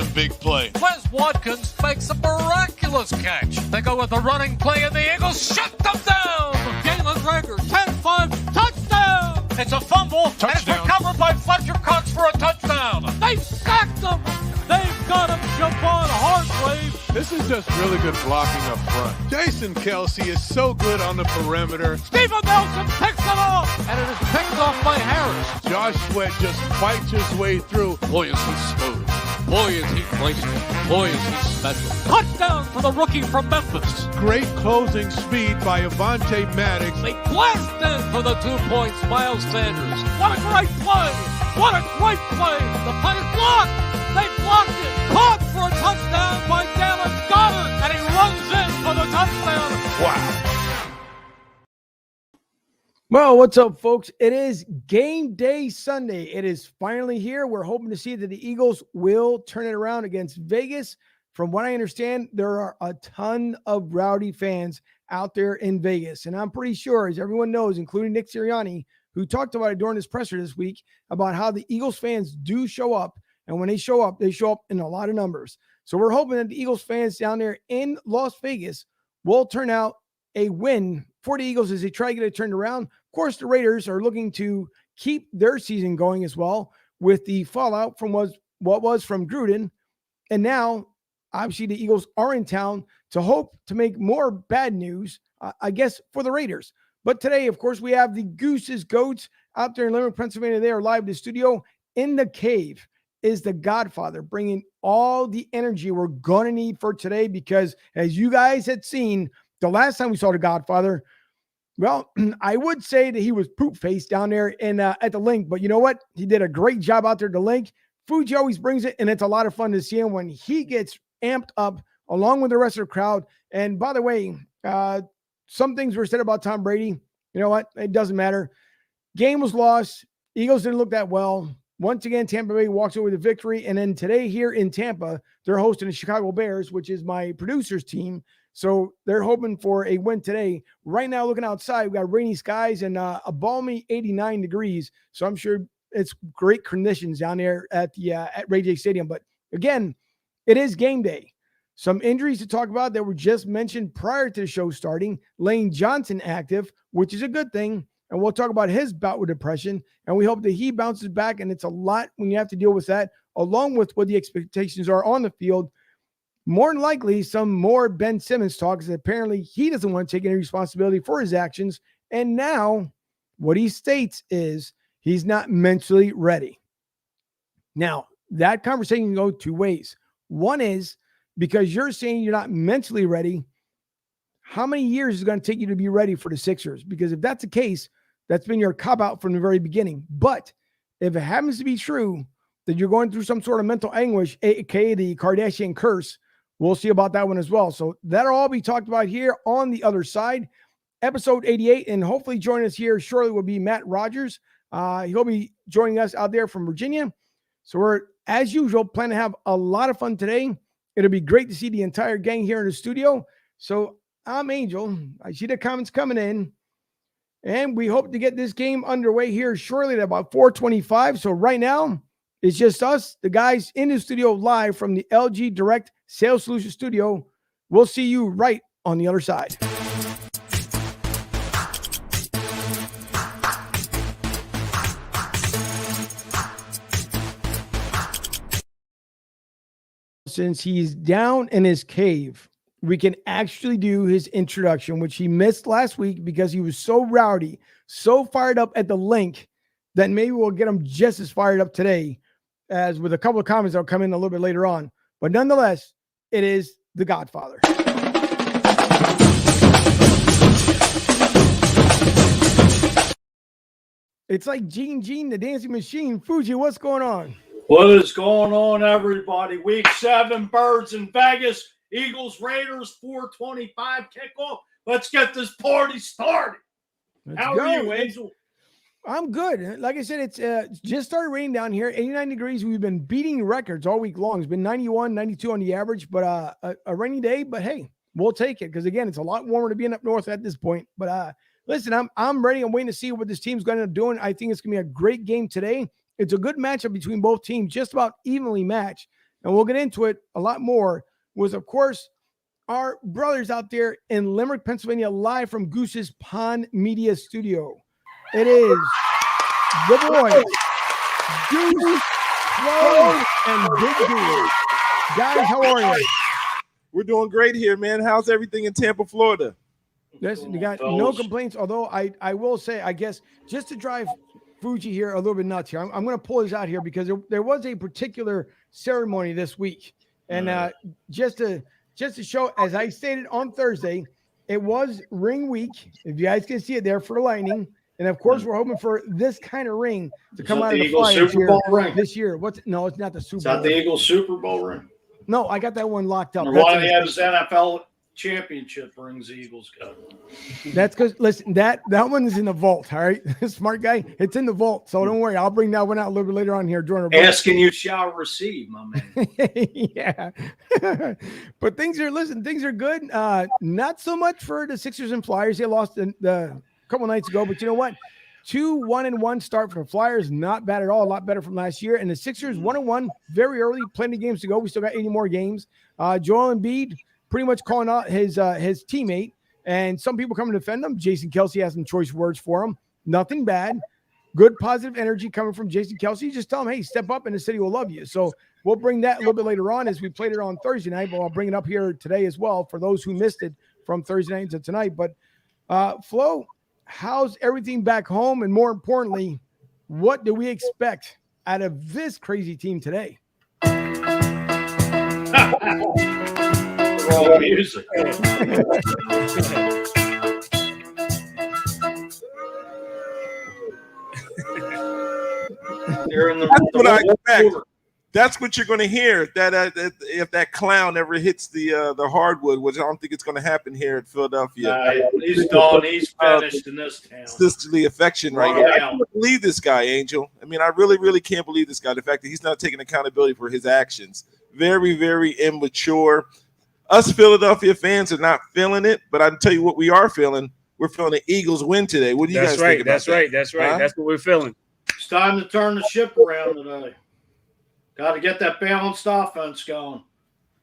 a big play. Wes Watkins makes a miraculous catch. They go with the running play, and the Eagles shut them down. Galen Rager, 10-5, touchdown. It's a fumble, touchdown. And it's recovered by Fletcher Cox for a touchdown. They've sacked him. They've got him, Javon Hargrave. This is just really good blocking up front. Jason Kelsey is so good on the perimeter. Steven Nelson picks it off, and it is picked off by Harris. Josh Sweat just fights his way through. Boy, is he smooth. Boy, is he graceful. Boy, is he special. Touchdown for the rookie from Memphis. Great closing speed by Avonte Maddox. They blast in for the 2 points, Miles Sanders. What a great play. What a great play. The play is blocked. They blocked it. Caught for a touchdown by Dallas Goedert. And he runs in for the touchdown. Wow. Well, what's up, folks? It is game day Sunday. It is finally here. We're hoping to see that the Eagles will turn it around against Vegas. From what I understand, there are a ton of rowdy fans out there in Vegas. And I'm pretty sure, as everyone knows, including Nick Sirianni, who talked about it during his presser this week, about how the Eagles fans do show up. And when they show up in a lot of numbers. So we're hoping that the Eagles fans down there in Las Vegas will turn out a win for the Eagles as they try to get it turned around. Of course, the Raiders are looking to keep their season going as well with the fallout from what was from Gruden. And now, obviously, the Eagles are in town to hope to make more bad news, I guess, for the Raiders. But today, of course, we have the Goose's Goats out there in Limerick, Pennsylvania. They are live in the studio. In the cave is the Godfather, bringing all the energy we're going to need for today because, as you guys had seen, the last time we saw the Godfather, well, I would say that he was poop-faced down there in at the link, but you know what? He did a great job out there at the link. Fuji always brings it, and it's a lot of fun to see him when he gets amped up along with the rest of the crowd. And by the way, some things were said about Tom Brady. You know what? It doesn't matter. Game was lost. Eagles didn't look that well. Once again, Tampa Bay walks away with a victory. And then today here in Tampa, they're hosting the Chicago Bears, which is my producer's team. So they're hoping for a win today. Right now, looking outside, we got rainy skies and a balmy 89 degrees. So I'm sure it's great conditions down there at the at Ray J Stadium. But again, it is game day. Some injuries to talk about that were just mentioned prior to the show starting. Lane Johnson active, which is a good thing. And we'll talk about his bout with depression. And we hope that he bounces back. And it's a lot when you have to deal with that, along with what the expectations are on the field. More than likely, some more Ben Simmons talk, because apparently he doesn't want to take any responsibility for his actions. And now what he states is he's not mentally ready. Now, that conversation can go two ways. One is because you're saying you're not mentally ready, how many years is it going to take you to be ready for the Sixers? Because if that's the case, that's been your cop-out from the very beginning. But if it happens to be true that you're going through some sort of mental anguish, aka the Kardashian curse, we'll see about that one as well. So that'll all be talked about here on the other side. Episode 88, and hopefully joining us here shortly will be Matt Rogers. He'll be joining us out there from Virginia. So we're, as usual, planning to have a lot of fun today. It'll be great to see the entire gang here in the studio. So I'm Angel. I see the comments coming in. And we hope to get this game underway here shortly at about 4:25. So right now, it's just us, the guys in the studio live from the LG Direct Sales Solution Studio. We'll see you right on the other side. Since he's down in his cave, we can actually do his introduction, which he missed last week because he was so rowdy, so fired up at the link that maybe we'll get him just as fired up today as with a couple of comments that'll come in a little bit later on. But nonetheless, it is the Godfather. It's like Gene, the dancing machine. Fuji, what's going on? What is going on, everybody? Week 7, Birds in Vegas. Eagles, Raiders, 4:25 kickoff. Let's get this party started. How are you, Angel? I'm good. Like I said, it's just started raining down here. 89 degrees. We've been beating records all week long. It's been 91, 92 on the average, but a rainy day. But hey, we'll take it because again, it's a lot warmer to being up north at this point. But listen, I'm ready. I'm waiting to see what this team's going to end up doing. I think it's going to be a great game today. It's a good matchup between both teams, just about evenly matched. and we'll get into it a lot more, was, of course, our brothers out there in Limerick, Pennsylvania, live from Goose's Pond Media Studio. It is the boys, Goose, Flo, and Big Dude. Guys, how are you? We're doing great here, man. How's everything in Tampa, Florida? Listen, you got no complaints, although I will say, I guess, just to drive Fuji here a little bit nuts here, I'm going to pull this out here because there was a particular ceremony this week. And just to show, as I stated on Thursday, it was ring week. If you guys can see it there for Lightning. And of course, we're hoping for this kind of ring to come out of the Flyers Super Bowl ring this year. No, it's not the Super Bowl. Is that the Eagles Super Bowl ring? No, I got that one locked up. One of the NFL championship rings the Eagles got. That's because, listen, that one is in the vault, all right? Smart guy, it's in the vault. So don't worry. I'll bring that one out a little bit later on here during our Asking you shall receive, my man. Yeah. But things are good. Not so much for the Sixers and Flyers. They lost the couple nights ago, but you know what? 2-1-1 start for the Flyers, not bad at all. A lot better from last year. And the Sixers 1-1, very early, plenty of games to go. We still got 80 more games. Joel Embiid pretty much calling out his teammate, and some people come to defend him. Jason Kelce has some choice words for him. Nothing bad. Good positive energy coming from Jason Kelce. Just tell him, hey, step up and the city will love you. So we'll bring that a little bit later on as we played it on Thursday night, but I'll bring it up here today as well for those who missed it from Thursday night to tonight. But Flo, how's everything back home? And more importantly, what do we expect out of this crazy team today? Wrong music. That's what I expect. That's what you're going to hear. That if that clown ever hits the hardwood, which I don't think it's going to happen here in Philadelphia. He's done. He's finished in this town. Sisterly affection, right here. I can't believe this guy, Angel. I mean, I really, really can't believe this guy. The fact that he's not taking accountability for his actions. Very, very immature. Us Philadelphia fans are not feeling it, but I can tell you what we are feeling. We're feeling the Eagles win today. What do you guys think about that? That's right. Huh? That's what we're feeling. It's time to turn the ship around today. Got to get that balanced offense going.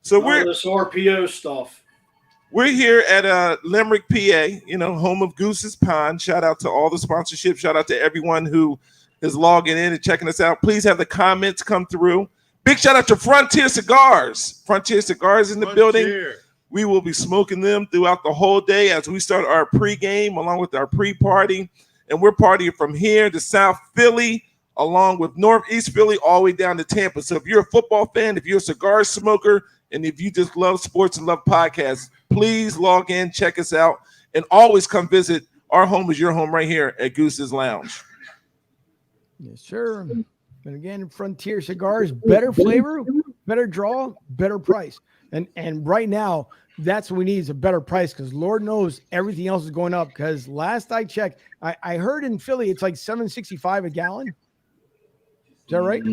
So we're this RPO stuff. We're here at Limerick, PA, home of Goose's Pond. Shout out to all the sponsorship. Shout out to everyone who is logging in and checking us out. Please have the comments come through. Big shout out to Frontier Cigars. Frontier Cigars in the building. We will be smoking them throughout the whole day as we start our pregame along with our pre-party. And we're partying from here to South Philly, along with Northeast Philly, all the way down to Tampa. So if you're a football fan, if you're a cigar smoker, and if you just love sports and love podcasts, please log in, check us out, and always come visit. Our home is your home right here at Goose's Lounge. Yes, sir. And again, Frontier Cigars, better flavor, better draw, better price. And right now, that's what we need is a better price because Lord knows everything else is going up. Because last I checked, I heard in Philly it's like $7.65 a gallon. Is that right?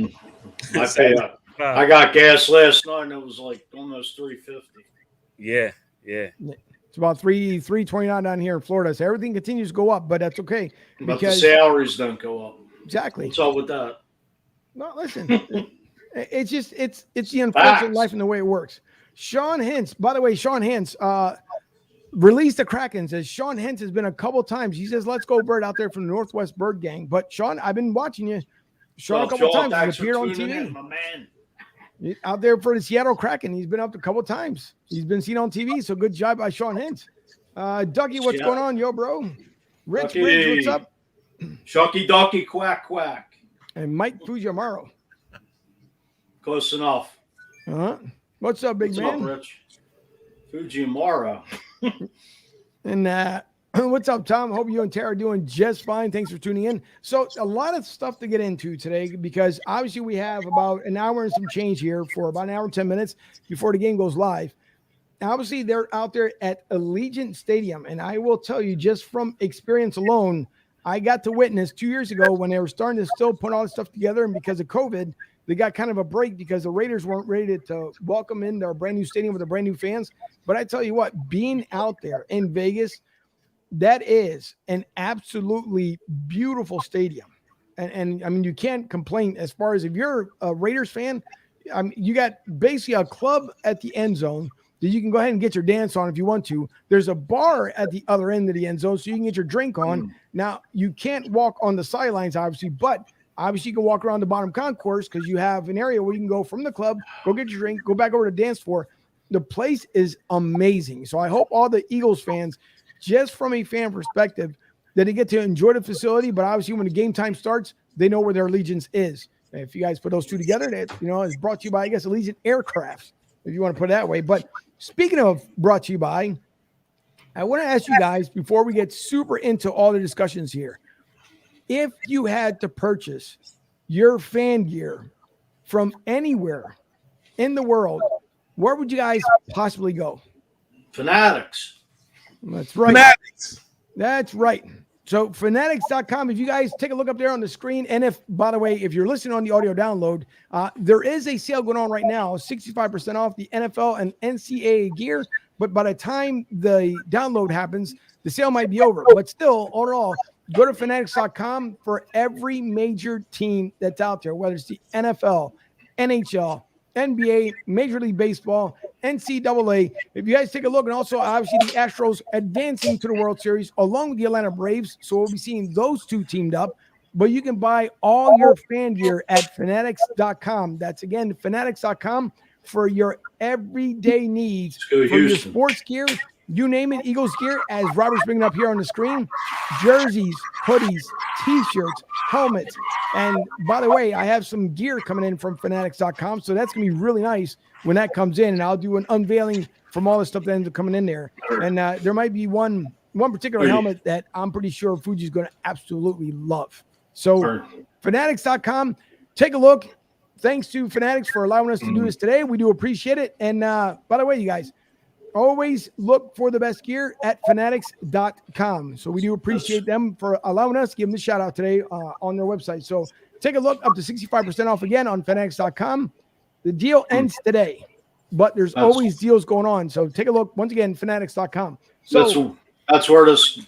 I got gas last night and it was like almost $3.50. Yeah. It's about $3.29 down here in Florida. So everything continues to go up, but that's okay. But the salaries don't go up. Exactly. What's up with that? No, listen. It's just it's the unfortunate life and the way it works. Sean Hintz, by the way, Sean Hintz released the Kraken. Says Sean Hintz has been a couple times. He says, "Let's go, Bird," out there from the Northwest Bird Gang. But Sean, I've been watching you. Sean a couple times. He's appeared on TV. My man. Out there for the Seattle Kraken. He's been up a couple times. He's been seen on TV. So good job by Sean Hintz. Dougie, what's going on, yo, bro? Rich Bridge, what's up? Shucky Ducky Quack Quack. And Mike Fujimaro. Close enough. What's up, big man? What's up, Rich? Fujimaro. And what's up, Tom? Hope you and Tara are doing just fine. Thanks for tuning in. So a lot of stuff to get into today because obviously we have about an hour and some change here for about an hour and 10 minutes before the game goes live. Obviously, they're out there at Allegiant Stadium. And I will tell you, just from experience alone, I got to witness 2 years ago when they were starting to still put all this stuff together. And because of COVID, they got kind of a break because the Raiders weren't ready to welcome in their brand new stadium with their brand new fans. But I tell you what, being out there in Vegas, that is an absolutely beautiful stadium. And I mean, you can't complain as far as if you're a Raiders fan, You got basically a club at the end zone that you can go ahead and get your dance on if you want to. There's a bar at the other end of the end zone, so you can get your drink on. Now, you can't walk on the sidelines, obviously, but obviously you can walk around the bottom concourse because you have an area where you can go from the club, go get your drink, go back over to the dance floor. The place is amazing. So I hope all the Eagles fans, just from a fan perspective, that they get to enjoy the facility, but obviously when the game time starts, they know where their allegiance is. And if you guys put those two together, that, is brought to you by, I guess, Allegiant Aircraft, if you want to put it that way. But speaking of brought to you by, I want to ask you guys, before we get super into all the discussions here, if you had to purchase your fan gear from anywhere in the world, where would you guys possibly go? Fanatics. That's right. Fanatics. That's right. So fanatics.com, if you guys take a look up there on the screen, and if, by the way, if you're listening on the audio download, there is a sale going on right now, 65% off the NFL and NCAA gear. But by the time the download happens, the sale might be over. But still, overall, go to fanatics.com for every major team that's out there, whether it's the NFL, NHL, NBA, Major League Baseball, NCAA. If you guys take a look, and also obviously the Astros advancing to the World Series along with the Atlanta Braves. So we'll be seeing those two teamed up. But you can buy all your fan gear at fanatics.com. That's again, fanatics.com for your everyday needs, for your sports gear. You name it, Eagles gear, as Robert's bringing up here on the screen, jerseys, hoodies, T-shirts, helmets. And by the way, I have some gear coming in from fanatics.com, so that's going to be really nice when that comes in, and I'll do an unveiling from all the stuff that ends up coming in there. And there might be one particular helmet that I'm pretty sure Fuji's going to absolutely love. So fanatics.com, take a look. Thanks to Fanatics for allowing us to do this today. We do appreciate it. And by the way, you guys, always look for the best gear at fanatics.com. So we do appreciate them for allowing us to give them a shout out today on their website. So take a look, up to 65% off again on fanatics.com. The deal ends today, but there's always deals going on. So take a look once again, fanatics.com. So that's where this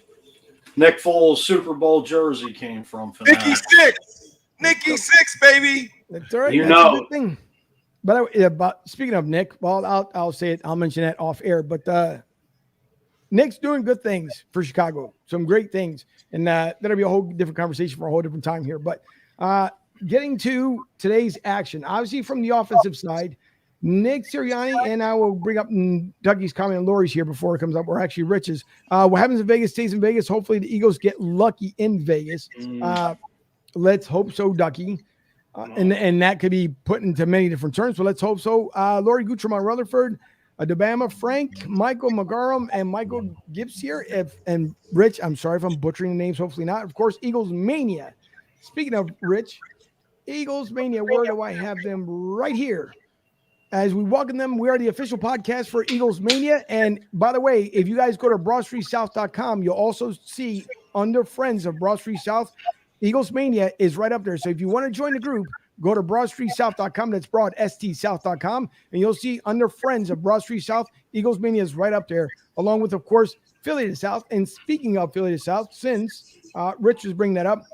Nick Foles Super Bowl jersey came from. Fanatics. Nicky Six, baby. That's all right. That's a good thing. By the way, but speaking of Nick, well, I'll say it. I'll mention that off air. But Nick's doing good things for Chicago. Some great things. And that'll be a whole different conversation for a whole different time here. But getting to today's action, obviously from the offensive side, Nick Sirianni, and I will bring up Dougie's comment and Lori's here before it comes up, or actually Rich's. What happens in Vegas stays in Vegas. Hopefully the Eagles get lucky in Vegas. Let's hope so, Ducky. And that could be put into many different terms, but let's hope so. Lori Guttramont Rutherford, Adabama Frank, Michael McGarham, and Michael Gibbs here. And Rich, I'm sorry if I'm butchering the names, hopefully not. Of course, Eagles Mania. Speaking of Rich, Eagles Mania, where do I have them? Right here. As we welcome them, we are the official podcast for Eagles Mania. And by the way, if you guys go to BroadStreetSouth.com, you'll also see under Friends of Broad Street South, Eagles Mania is right up there. So if you want to join the group, go to BroadStreetSouth.com. That's BroadStSouth.com. And you'll see under Friends of Broad Street South, Eagles Mania is right up there, along with, of course, Philly to South. And speaking of Philly to South, since Rich was bringing that up,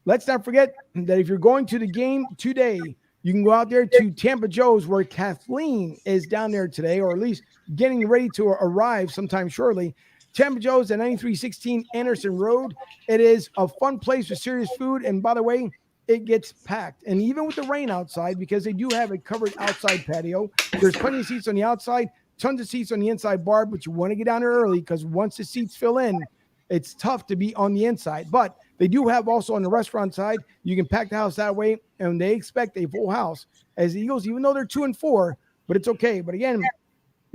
let's not forget that if you're going to the game today, you can go out there to Tampa Joe's, where Kathleen is down there today, or at least getting ready to arrive sometime shortly. Tampa Joe's at 9316 Anderson Road. It is a fun place with serious food. And by the way, it gets packed. And even with the rain outside, because they do have a covered outside patio, there's plenty of seats on the outside, tons of seats on the inside bar, but you want to get down there early because once the seats fill in, it's tough to be on the inside. But they do have also on the restaurant side, you can pack the house that way, and they expect a full house as the Eagles, even though they're 2-4, but it's okay. But again,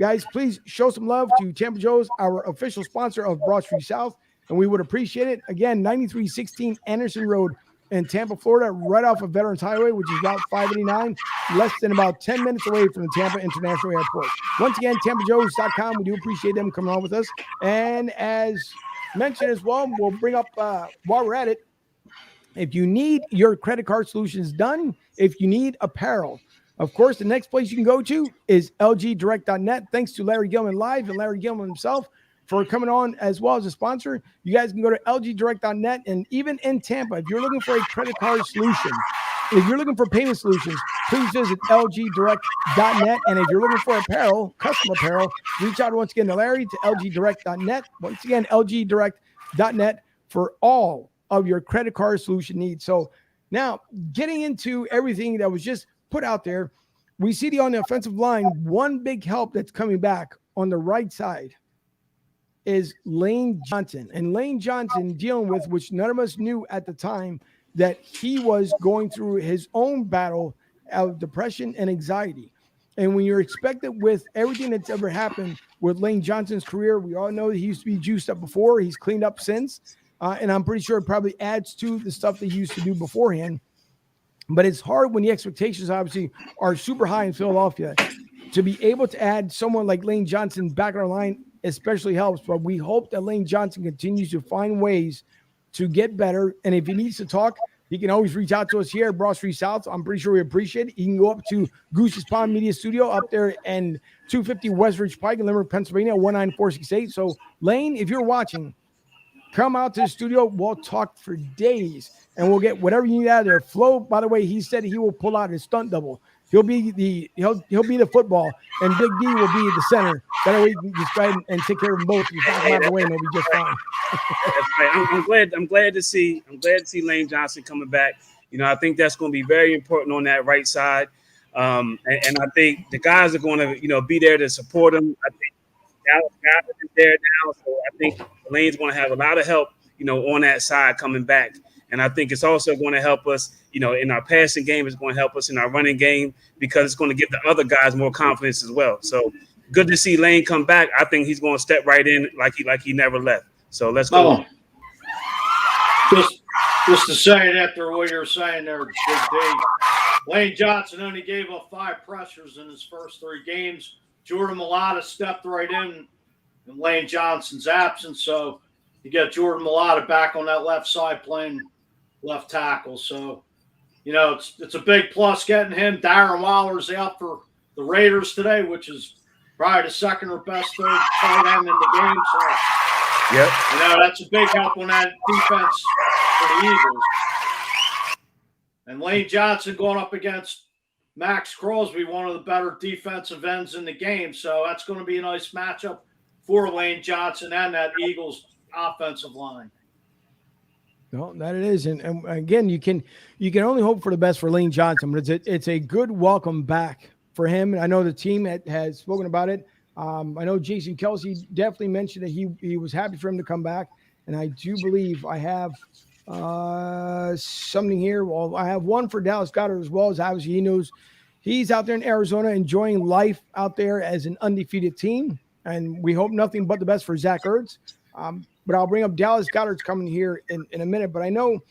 guys, please show some love to Tampa Joe's, our official sponsor of Broad Street South, and we would appreciate it. Again, 9316 Anderson Road in Tampa, Florida, right off of Veterans Highway, which is Route 589, less than about 10 minutes away from the Tampa International Airport. Once again, TampaJoes.com. We do appreciate them coming on with us. And as mentioned as well, we'll bring up, while we're at it, if you need your credit card solutions done, if you need apparel, of course, the next place you can go to is lgdirect.net. Thanks to Larry Gilman Live and Larry Gilman himself for coming on as well as a sponsor. You guys can go to lgdirect.net. And even in Tampa, if you're looking for a credit card solution, If you're looking for payment solutions, please visit lgdirect.net. And if you're looking for apparel, custom apparel, reach out once again to Larry to lgdirect.net. Once again, lgdirect.net for all of your credit card solution needs. So now getting into everything that was just put out there, we see on the offensive line, one big help that's coming back on the right side is Lane Johnson. And Lane Johnson dealing with, which none of us knew at the time, that he was going through his own battle of depression and anxiety. And when you're expected with everything that's ever happened with Lane Johnson's career, we all know that he used to be juiced up before. He's cleaned up since. And I'm pretty sure it probably adds to the stuff that he used to do beforehand. But it's hard when the expectations obviously are super high in Philadelphia. To be able to add someone like Lane Johnson back on our line especially helps. But we hope that Lane Johnson continues to find ways to get better. And if he needs to talk, he can always reach out to us here at Broad Street South. I'm pretty sure we appreciate it. He can go up to Goose's Pond Media Studio up there in 250 West Ridge Pike in Limerick, Pennsylvania, 19468. So, Lane, if you're watching, come out to the studio. We'll talk for days, and we'll get whatever you need out of there. Flo, by the way, he said he will pull out his stunt double. He'll be the football, and Big D will be the center. That way, you can just go ahead and take care of them both. You knock them out of the way, and they'll be just fine. That's right. I'm glad to see Lane Johnson coming back. You know, I think that's going to be very important on that right side. And I think the guys are going to, be there to support him. I think Dallas is there now, so I think Lane's going to have a lot of help, on that side coming back. And I think it's also going to help us, in our passing game. It's going to help us in our running game because it's going to give the other guys more confidence as well. So good to see Lane come back. I think he's going to step right in like he never left. So let's go. Just to say it after what you're saying there, Big D. Lane Johnson only gave up 5 pressures in his first 3 games. Jordan Mailata stepped right in Lane Johnson's absence. So you get Jordan Mailata back on that left side playing left tackle. So, it's a big plus getting him. Darren Waller's out for the Raiders today, which is probably the second or best third tight end in the game. So, yep. That's a big help on that defense for the Eagles. And Lane Johnson going up against Max Crosby, one of the better defensive ends in the game. So that's going to be a nice matchup for Lane Johnson and that Eagles offensive line. No, that it is. And again, you can only hope for the best for Lane Johnson, but it's a good welcome back for him. And I know the team has spoken about it. I know Jason Kelsey definitely mentioned that he was happy for him to come back. And I do believe I have something here. Well, I have one for Dallas Goedert as well, as obviously he knows he's out there in Arizona enjoying life out there as an undefeated team. And we hope nothing but the best for Zach Ertz. But I'll bring up Dallas Goedert's coming here in a minute. But I know,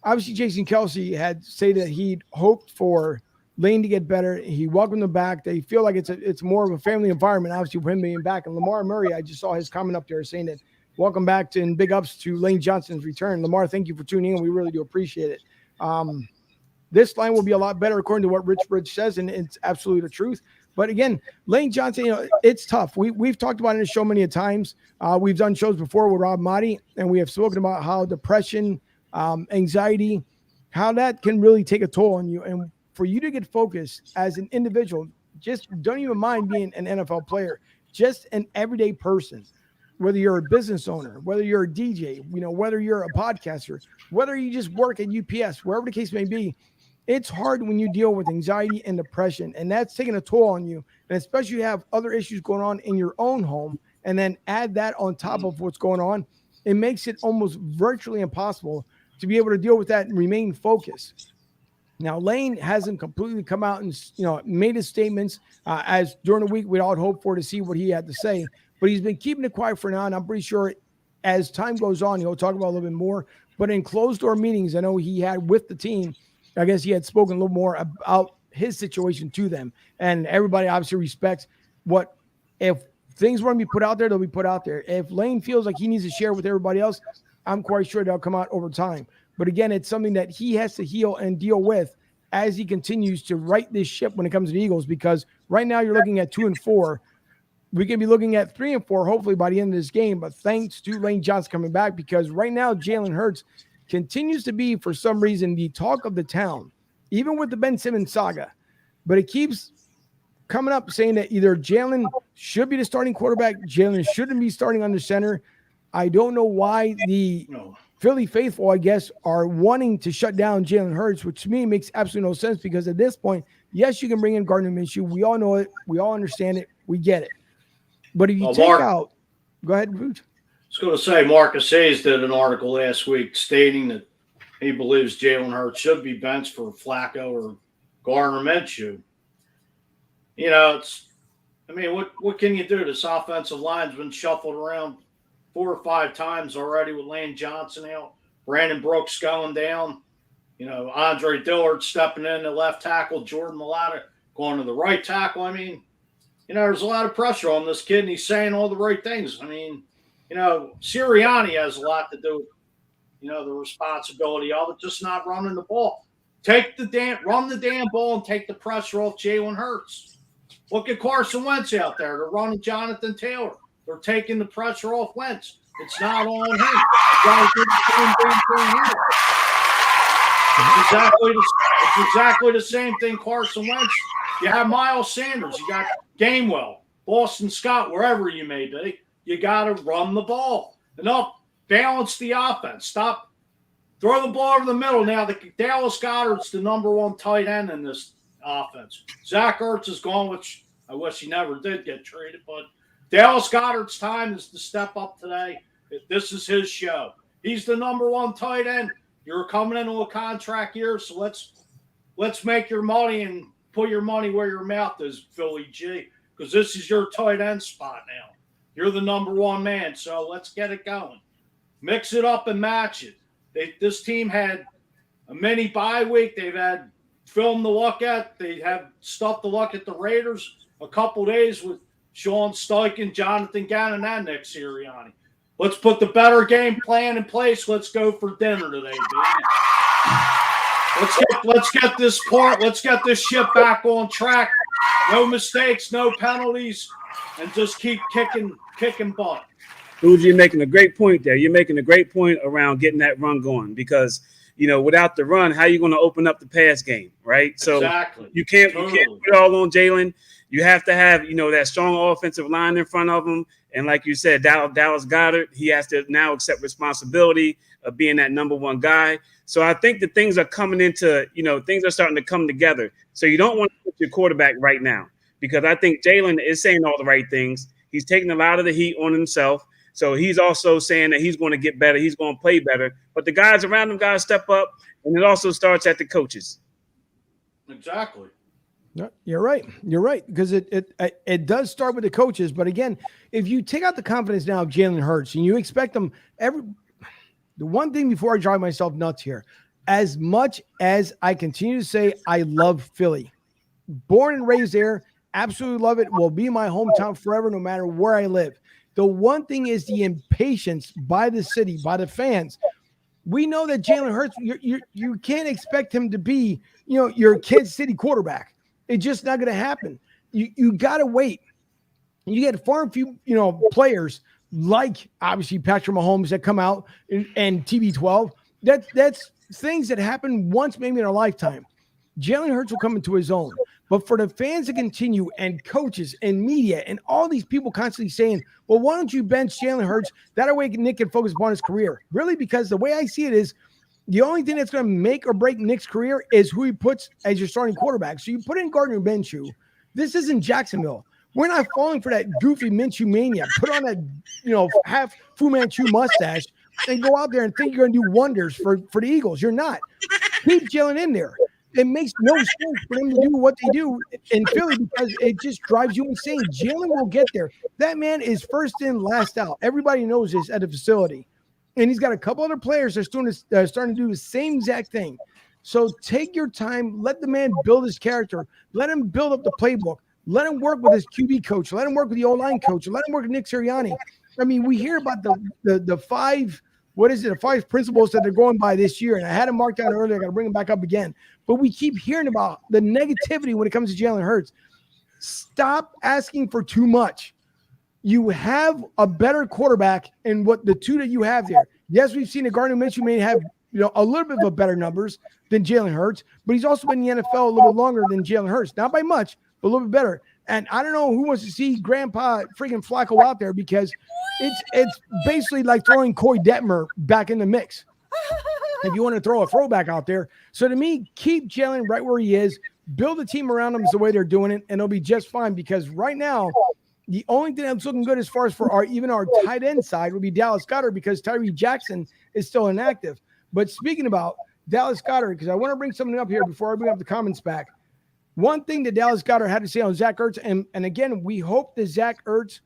obviously, Jason Kelsey had said that he'd hoped for Lane to get better. He welcomed him back. They feel like it's more of a family environment, obviously, for him being back. And Lamar Murray, I just saw his comment up there saying that welcome back and big ups to Lane Johnson's return. Lamar, thank you for tuning in. We really do appreciate it. This line will be a lot better according to what Rich Bridge says, and it's absolutely the truth. But again, Lane Johnson, it's tough. We've talked about it in the show many times. We've done shows before with Rob Motti, and we have spoken about how depression, anxiety, how that can really take a toll on you. And for you to get focused as an individual, just don't even mind being an NFL player, just an everyday person, whether you're a business owner, whether you're a DJ, whether you're a podcaster, whether you just work at UPS, wherever the case may be. It's hard when you deal with anxiety and depression, and that's taking a toll on you. And especially you have other issues going on in your own home, and then add that on top of what's going on. It makes it almost virtually impossible to be able to deal with that and remain focused. Now, Lane hasn't completely come out and made his statements as during the week we'd all hoped for to see what he had to say. But he's been keeping it quiet for now, and I'm pretty sure as time goes on, he'll talk about a little bit more. But in closed-door meetings, I know he had with the team, I guess he had spoken a little more about his situation to them. And everybody obviously respects if things want to be put out there, they'll be put out there. If Lane feels like he needs to share with everybody else, I'm quite sure they'll come out over time. But again, it's something that he has to heal and deal with as he continues to right this ship when it comes to the Eagles, because right now you're looking at 2-4. We can be looking at 3-4, hopefully by the end of this game. But thanks to Lane Johnson coming back, because right now Jalen Hurts continues to be, for some reason, the talk of the town. even with the Ben Simmons saga. But it keeps coming up saying that either Jalen should be the starting quarterback, Jalen shouldn't be starting under center. I don't know why the Philly faithful, I guess, are wanting to shut down Jalen Hurts, which to me makes absolutely no sense because at this point, yes, you can bring in Gardner Minshew. We all know it. We all understand it. We get it. But if you out, go ahead, Root. I was going to say Marcus Hayes did an article last week stating that he believes Jalen Hurts should be benched for Flacco or Gardner Minshew. What can you do? This offensive line's been shuffled around 4 or 5 times already with Lane Johnson out, Brandon Brooks going down, Andre Dillard stepping in the left tackle, Jordan Mailata going to the right tackle. There's a lot of pressure on this kid, and he's saying all the right things. Sirianni has a lot to do with, the responsibility of it, just not running the ball. Run the damn ball and take the pressure off Jalen Hurts. Look at Carson Wentz out there. They're running Jonathan Taylor. They're taking the pressure off Wentz. It's not on him. Got to do the same thing here. It's exactly the same thing Carson Wentz. You have Miles Sanders. You got Gainwell, Boston Scott, wherever you may be. You got to run the ball. Balance the offense. Stop. Throw the ball over the middle. Now, Dallas Goedert's the number 1 tight end in this offense. Zach Ertz is gone, which I wish he never did get traded, but Dallas Goedert's time is to step up today. This is his show. He's the number 1 tight end. You're coming into a contract year, so let's make your money and put your money where your mouth is, Philly G, because this is your tight end spot now. You're the number 1 man, so let's get it going. Mix it up and match it. This team had a mini bye week. They've had film to look at. They have stuff to look at the Raiders. A couple days with Sean Steichen, Jonathan Gannon, and Nick Sirianni. Let's put the better game plan in place. Let's go for dinner today, baby. Let's get this ship back on track. No mistakes, no penalties, and just keep kicking butt. Dude, you're making a great point there. You're making a great point around getting that run going because without the run, how are you going to open up the pass game, right? So exactly. You can't put it all on Jalen. You have to have, that strong offensive line in front of him. And like you said, Dallas Goedert, he has to now accept responsibility of being that number 1 guy. So I think that things are coming into, things are starting to come together. So you don't want to put your quarterback right now because I think Jalen is saying all the right things. He's taking a lot of the heat on himself. So he's also saying that he's going to get better. He's going to play better. But the guys around him got to step up. And it also starts at the coaches. Exactly. No, you're right. You're right. Because it does start with the coaches. But again, if you take out the confidence now of Jalen Hurts and you expect them the one thing before I drive myself nuts here, as much as I continue to say I love Philly, born and raised there, absolutely love it, will be my hometown forever, no matter where I live. The one thing is the impatience by the city, by the fans. We know that Jalen Hurts, you can't expect him to be, your Kansas City quarterback. It's just not going to happen. You got to wait. You get far and few, players like obviously Patrick Mahomes that come out and TB12. That's things that happen once maybe in a lifetime. Jalen Hurts will come into his own. But for the fans to continue and coaches and media and all these people constantly saying, well, why don't you bench Jalen Hurts? That way Nick can focus upon his career. Really, because the way I see it is the only thing that's going to make or break Nick's career is who he puts as your starting quarterback. So you put in Gardner Minshew. This isn't Jacksonville. We're not falling for that goofy Minshew mania. Put on that, half Fu Manchu mustache and go out there and think you're going to do wonders for the Eagles. You're not. Keep Jalen in there. It makes no sense for them to do what they do in Philly because it just drives you insane. Jalen will get there. That man is first in, last out. Everybody knows this at the facility. And he's got a couple other players that are starting to do the same exact thing. So take your time. Let the man build his character. Let him build up the playbook. Let him work with his QB coach. Let him work with the O-line coach. Let him work with Nick Sirianni. I mean, we hear about the 5 the 5 principles that they're going by this year. And I had them marked down earlier. I got to bring them back up again. But we keep hearing about the negativity when it comes to Jalen Hurts. Stop asking for too much. You have a better quarterback in what the 2 that you have there. Yes, we've seen that Gardner Minshew may have a little bit of a better numbers than Jalen Hurts, but he's also been in the NFL a little bit longer than Jalen Hurts. Not by much, but a little bit better. And I don't know who wants to see Grandpa freaking Flacco out there, because it's basically like throwing Coy Detmer back in the mix. If you want to throw a throwback out there. So to me, keep Jalen right where he is. Build a team around him is the way they're doing it, and it'll be just fine, because right now, the only thing that's looking good as far as for our tight end side would be Dallas Goedert, because Tyree Jackson is still inactive. But speaking about Dallas Goedert, because I want to bring something up here before I bring up the comments back. One thing that Dallas Goedert had to say on Zach Ertz, and again, we hope that Zach Ertz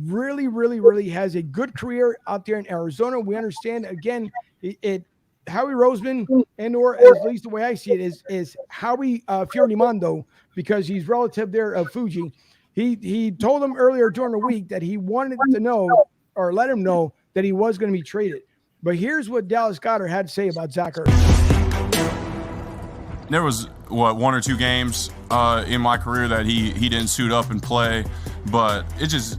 really, really, really has a good career out there in Arizona. We understand, again, Howie Roseman, and/or at least the way I see it is Howie Fiorimando, because he's relative there of Fuji. He told him earlier during the week that he wanted to know, or let him know, that he was going to be traded. But here's what Dallas Goedert had to say about Zach Ertz. There was, one or two games in my career that he didn't suit up and play, but it's just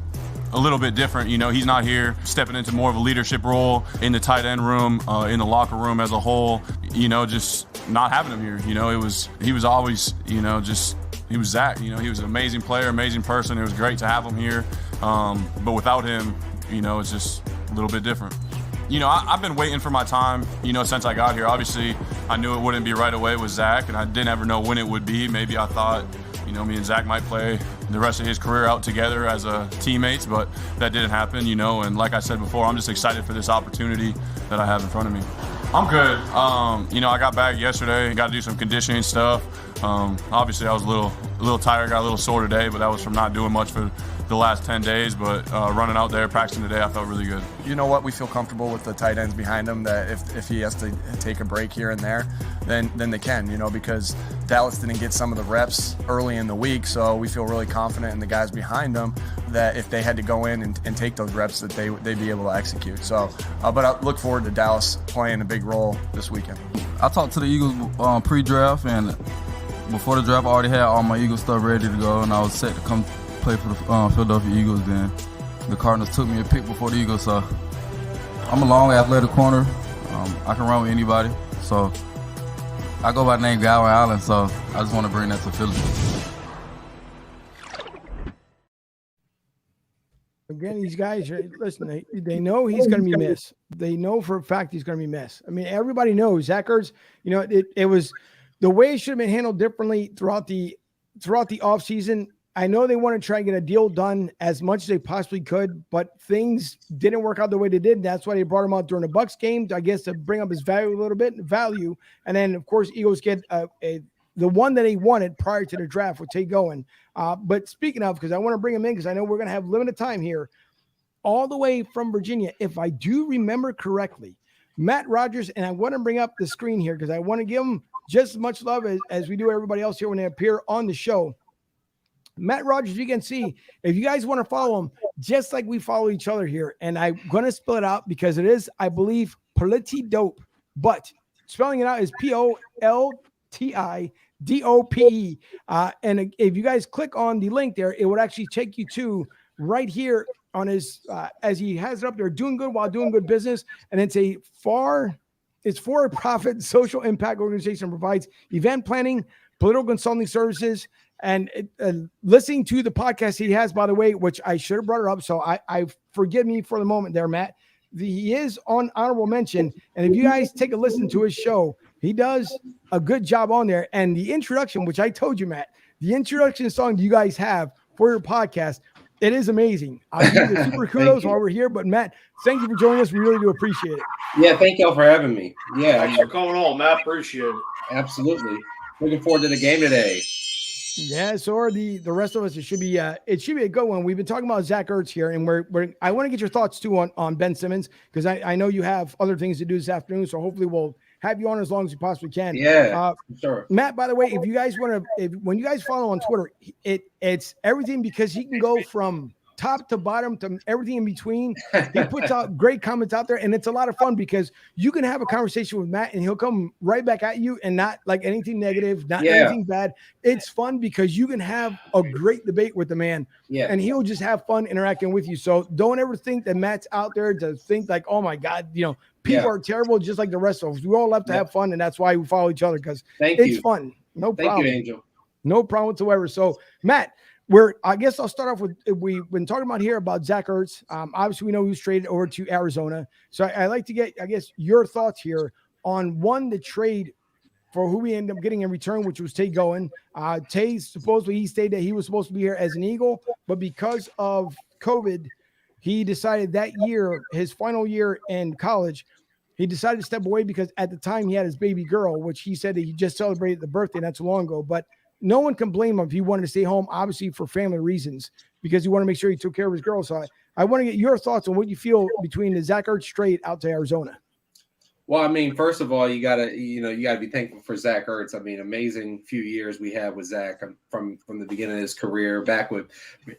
a little bit different. He's not here stepping into more of a leadership role in the tight end room, in the locker room as a whole, just not having him here. He was always, he was Zach. He was an amazing player, amazing person. It was great to have him here. But without him, it's just a little bit different. I've been waiting for my time, since I got here. Obviously, I knew it wouldn't be right away with Zach, and I didn't ever know when it would be. Maybe I thought, me and Zach might play the rest of his career out together as teammates, but that didn't happen, and like I said before, I'm just excited for this opportunity that I have in front of me. I'm good. I got back yesterday, got to do some conditioning stuff. Obviously, I was a little tired, got a little sore today, but that was from not doing much for the last 10 days, but running out there, practicing today, I felt really good. You know what? We feel comfortable with the tight ends behind him, that if he has to take a break here and there, then they can, because Dallas didn't get some of the reps early in the week, so we feel really confident in the guys behind them that if they had to go in and take those reps, that they'd be able to execute. So, but I look forward to Dallas playing a big role this weekend. I talked to the Eagles pre-draft, and before the draft, I already had all my Eagles stuff ready to go, and I was set to come play for the Philadelphia Eagles. Then the Cardinals took me a pick before the Eagles, so I'm a long athletic corner. I can run with anybody, so I go by the name Godwin Allen, so I just want to bring that to Philly. Again, these guys, listen, they know he's going to be missed. They know for a fact he's going to be missed. I mean, everybody knows Zach Ertz, it was the way it should have been handled differently throughout the offseason. I know they want to try and get a deal done as much as they possibly could, but things didn't work out the way they did. That's why they brought him out during the Bucs game, I guess, to bring up his value a little bit. And then, of course, Eagles get the one that he wanted prior to the draft with Tay Gowan. But speaking of, because I want to bring him in because I know we're going to have limited time here, all the way from Virginia, if I do remember correctly, Matt Rogers, and I want to bring up the screen here because I want to give him just as much love as we do everybody else here when they appear on the show. Matt Rogers, you can see, if you guys want to follow him, just like we follow each other here, and I'm going to spell it out because it is, I believe, Politi Dope, but spelling it out is POLTIDOPE. And if you guys click on the link there, it would actually take you to right here on his, as he has it up there, doing good while doing good business. And it's for a profit social impact organization, provides event planning, political consulting services, and listening to the podcast he has, by the way, which I should have brought it up. So I forgive me for the moment there, Matt. He is on honorable mention. And if you guys take a listen to his show, he does a good job on there. And the introduction, which I told you, Matt, the introduction song you guys have for your podcast, it is amazing. I'll give you the super kudos while we're here. But Matt, thank you for joining us. We really do appreciate it. Yeah, thank y'all for having me. Yeah, thanks for coming on, Matt. Appreciate it. Absolutely. Looking forward to the game today. Yeah, so are the rest of us. It should be a good one. We've been talking about Zach Ertz here, and I want to get your thoughts too on Ben Simmons, because I know you have other things to do this afternoon. So hopefully we'll have you on as long as you possibly can. Yeah, sure. Matt, by the way, if you guys want to, when you guys follow on Twitter, it's everything, because he can go from top to bottom to everything in between. He puts out great comments out there, and it's a lot of fun because you can have a conversation with Matt and he'll come right back at you and not like anything negative, not anything bad. It's fun because you can have a great debate with the man, and he'll just have fun interacting with you. So don't ever think that Matt's out there to think like, oh my God, people are terrible just like the rest of us. We all have to have fun, and that's why we follow each other because it's fun. No problem. Thank you, Angel. No problem whatsoever. So, Matt, I guess I'll start off with, we've been talking about here about Zach Ertz. Obviously, we know he was traded over to Arizona. So I'd like to get, I guess, your thoughts here on the trade for who we ended up getting in return, which was Tay Gowan. Tay, supposedly he stated that he was supposed to be here as an Eagle, but because of COVID, he decided that year, his final year in college, he decided to step away because at the time he had his baby girl, which he said that he just celebrated the birthday not too long ago. But no one can blame him if he wanted to stay home, obviously for family reasons, because he wanted to make sure he took care of his girl. So I want to get your thoughts on what you feel between the Zach Ertz trade out to Arizona. Well, I mean, first of all, you gotta be thankful for Zach Ertz. I mean, amazing few years we had with Zach from the beginning of his career. Back when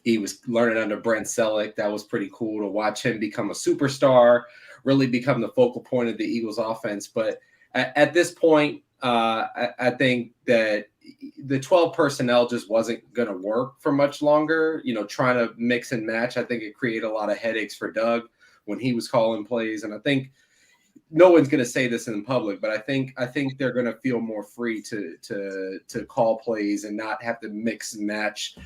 he was learning under Brent Selleck, that was pretty cool to watch him become a superstar, really become the focal point of the Eagles offense. But at this point, I think that the 12 personnel just wasn't going to work for much longer. Trying to mix and match, I think it created a lot of headaches for Doug when he was calling plays. And I think no one's going to say this in public, but I think they're going to feel more free to call plays and not have to mix and match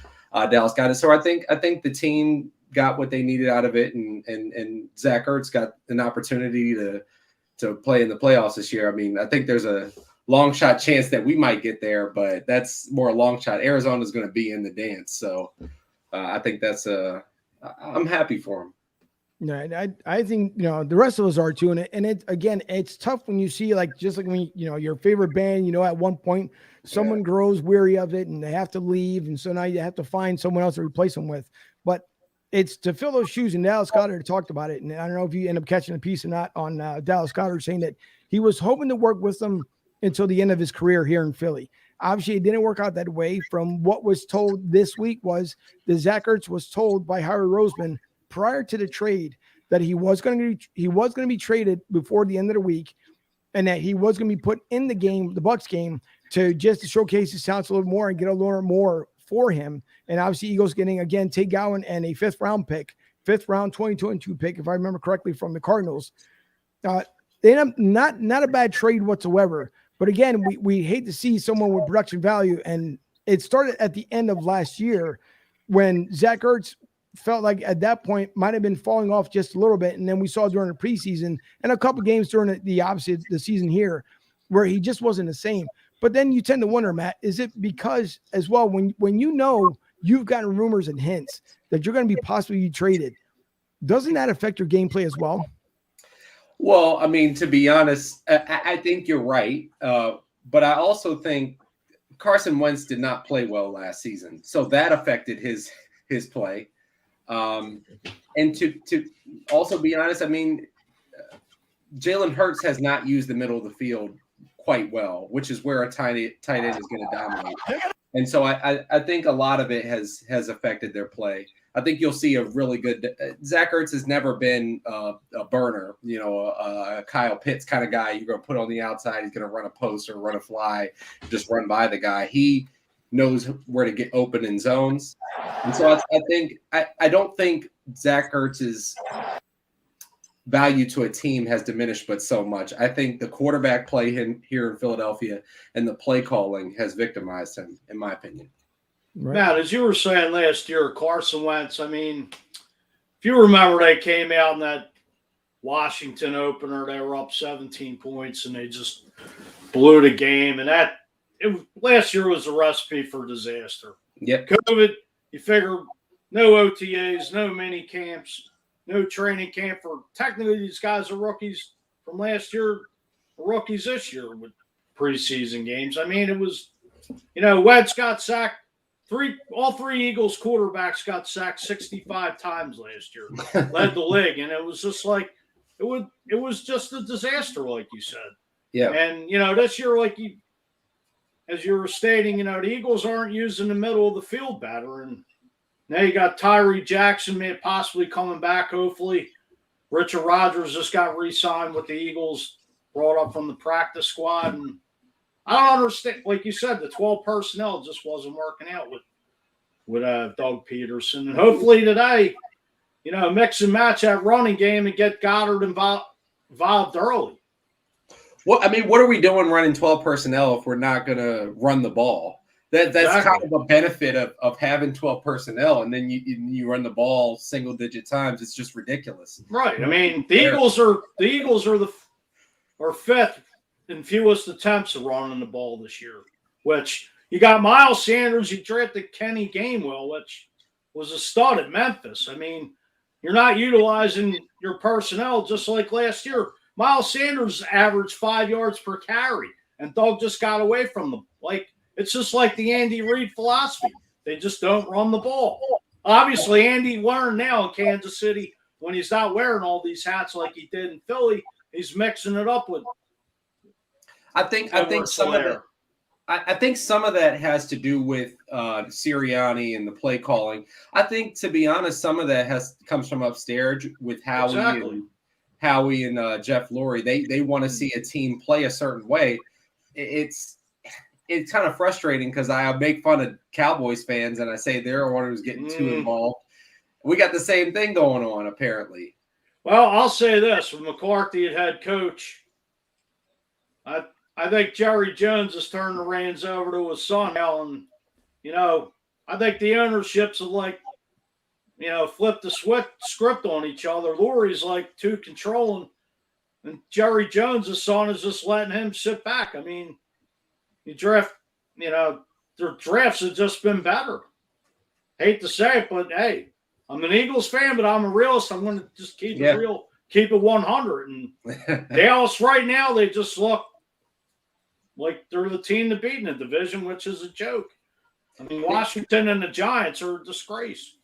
Dallas Goedert. So I think the team got what they needed out of it, and Zach Ertz got an opportunity to play in the playoffs this year. I mean, I think there's a long shot chance that we might get there, but that's more a long shot. Arizona's going to be in the dance, so I think I'm happy for him. Yeah, I think the rest of us are too, and it's tough when you see just like when your favorite band, at one point someone grows weary of it and they have to leave, and so now you have to find someone else to replace them with. But it's to fill those shoes, and Dallas Goedert talked about it, and I don't know if you end up catching a piece or not on Dallas Goedert saying that he was hoping to work with them until the end of his career here in Philly. Obviously, it didn't work out that way. From what was told this week was that Zach Ertz was told by Harry Roseman prior to the trade that he was going to be traded before the end of the week, and that he was going to be put in the game, the Bucs game, to showcase his talents a little more and get a little more for him. And obviously, Eagles getting again Tay Gowan and a 5th round 2022 pick, if I remember correctly, from the Cardinals. They end up not a bad trade whatsoever. But again, we hate to see someone with production value, and it started at the end of last year when Zach Ertz felt like at that point might have been falling off just a little bit. And then we saw during the preseason and a couple games during the season here where he just wasn't the same. But then you tend to wonder, Matt, is it because as well, when you've gotten rumors and hints that you're going to be possibly traded, doesn't that affect your gameplay as well? Well, I mean, to be honest, I think you're right. But I also think Carson Wentz did not play well last season. So that affected his play. And to also be honest, I mean, Jalen Hurts has not used the middle of the field quite well, which is where a tight end is going to dominate. And so I think a lot of it has affected their play. I think you'll see a really good Zach Ertz has never been a burner, a Kyle Pitts kind of guy. You're going to put on the outside. He's going to run a post or run a fly, just run by the guy. He knows where to get open in zones. And so I don't think Zach Ertz's value to a team has diminished, but so much. I think the quarterback play here in Philadelphia and the play calling has victimized him, in my opinion. Right. Matt, as you were saying last year, Carson Wentz, I mean, if you remember, they came out in that Washington opener, they were up 17 points and they just blew the game. And last year was a recipe for disaster. Yep. COVID, you figure no OTAs, no mini camps, no training camp for technically these guys are rookies from last year, rookies this year with preseason games. I mean, it was, Wentz got sacked. All three Eagles quarterbacks got sacked 65 times last year, led the league. And it was just like, it was just a disaster, like you said. Yeah. And, this year, as you were stating, the Eagles aren't using the middle of the field better. And Now you got Tyree Jackson possibly coming back, hopefully. Richard Rodgers just got re-signed with the Eagles, brought up from the practice squad. And I don't understand. Like you said, the 12 personnel just wasn't working out with Doug Peterson. And hopefully today, mix and match that running game and get Goddard involved early. What are we doing running 12 personnel if we're not going to run the ball? That's Exactly. kind of a benefit of having 12 personnel, and then you run the ball single-digit times. It's just ridiculous. Right. I mean, the Eagles are fifth in fewest attempts of running the ball this year, which you got Miles Sanders, you drafted Kenny Gainwell, which was a stud at Memphis. I mean, you're not utilizing your personnel just like last year. Miles Sanders averaged 5 yards per carry, and Doug just got away from them. It's just like the Andy Reid philosophy. They just don't run the ball. Obviously, Andy learned now in Kansas City when he's not wearing all these hats like he did in Philly. He's mixing it up with. I think some of that has to do with Sirianni and the play calling. I think, to be honest, some of that comes from upstairs with Howie and Jeff Lurie. They want to see a team play a certain way. It's kind of frustrating because I make fun of Cowboys fans and I say their owner is getting too involved. We got the same thing going on, apparently. Well, I'll say this: with McCarthy at head coach, I think Jerry Jones has turned the reins over to his son now, and I think the ownerships have flipped the script on each other. Lurie's too controlling, and Jerry Jones' son is just letting him sit back. I mean, you draft, their drafts have just been better. Hate to say it, but hey, I'm an Eagles fan, but I'm a realist. I'm going to just keep it real, keep it 100. And Dallas right now, they just look like they're the team to beat in the division, which is a joke. I mean, Washington and the Giants are a disgrace.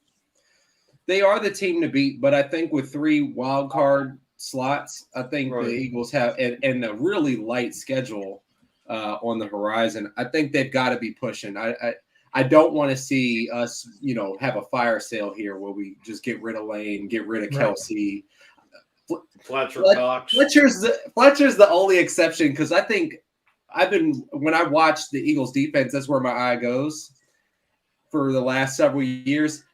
They are the team to beat, but I think with 3 wild card slots, I think the Eagles have and a really light schedule on the horizon. I think they've got to be pushing. I don't want to see us, have a fire sale here where we just get rid of Lane, get rid of Kelsey. Fletcher Cox. Fletcher's the only exception because I think when I watch the Eagles defense, that's where my eye goes for the last several years.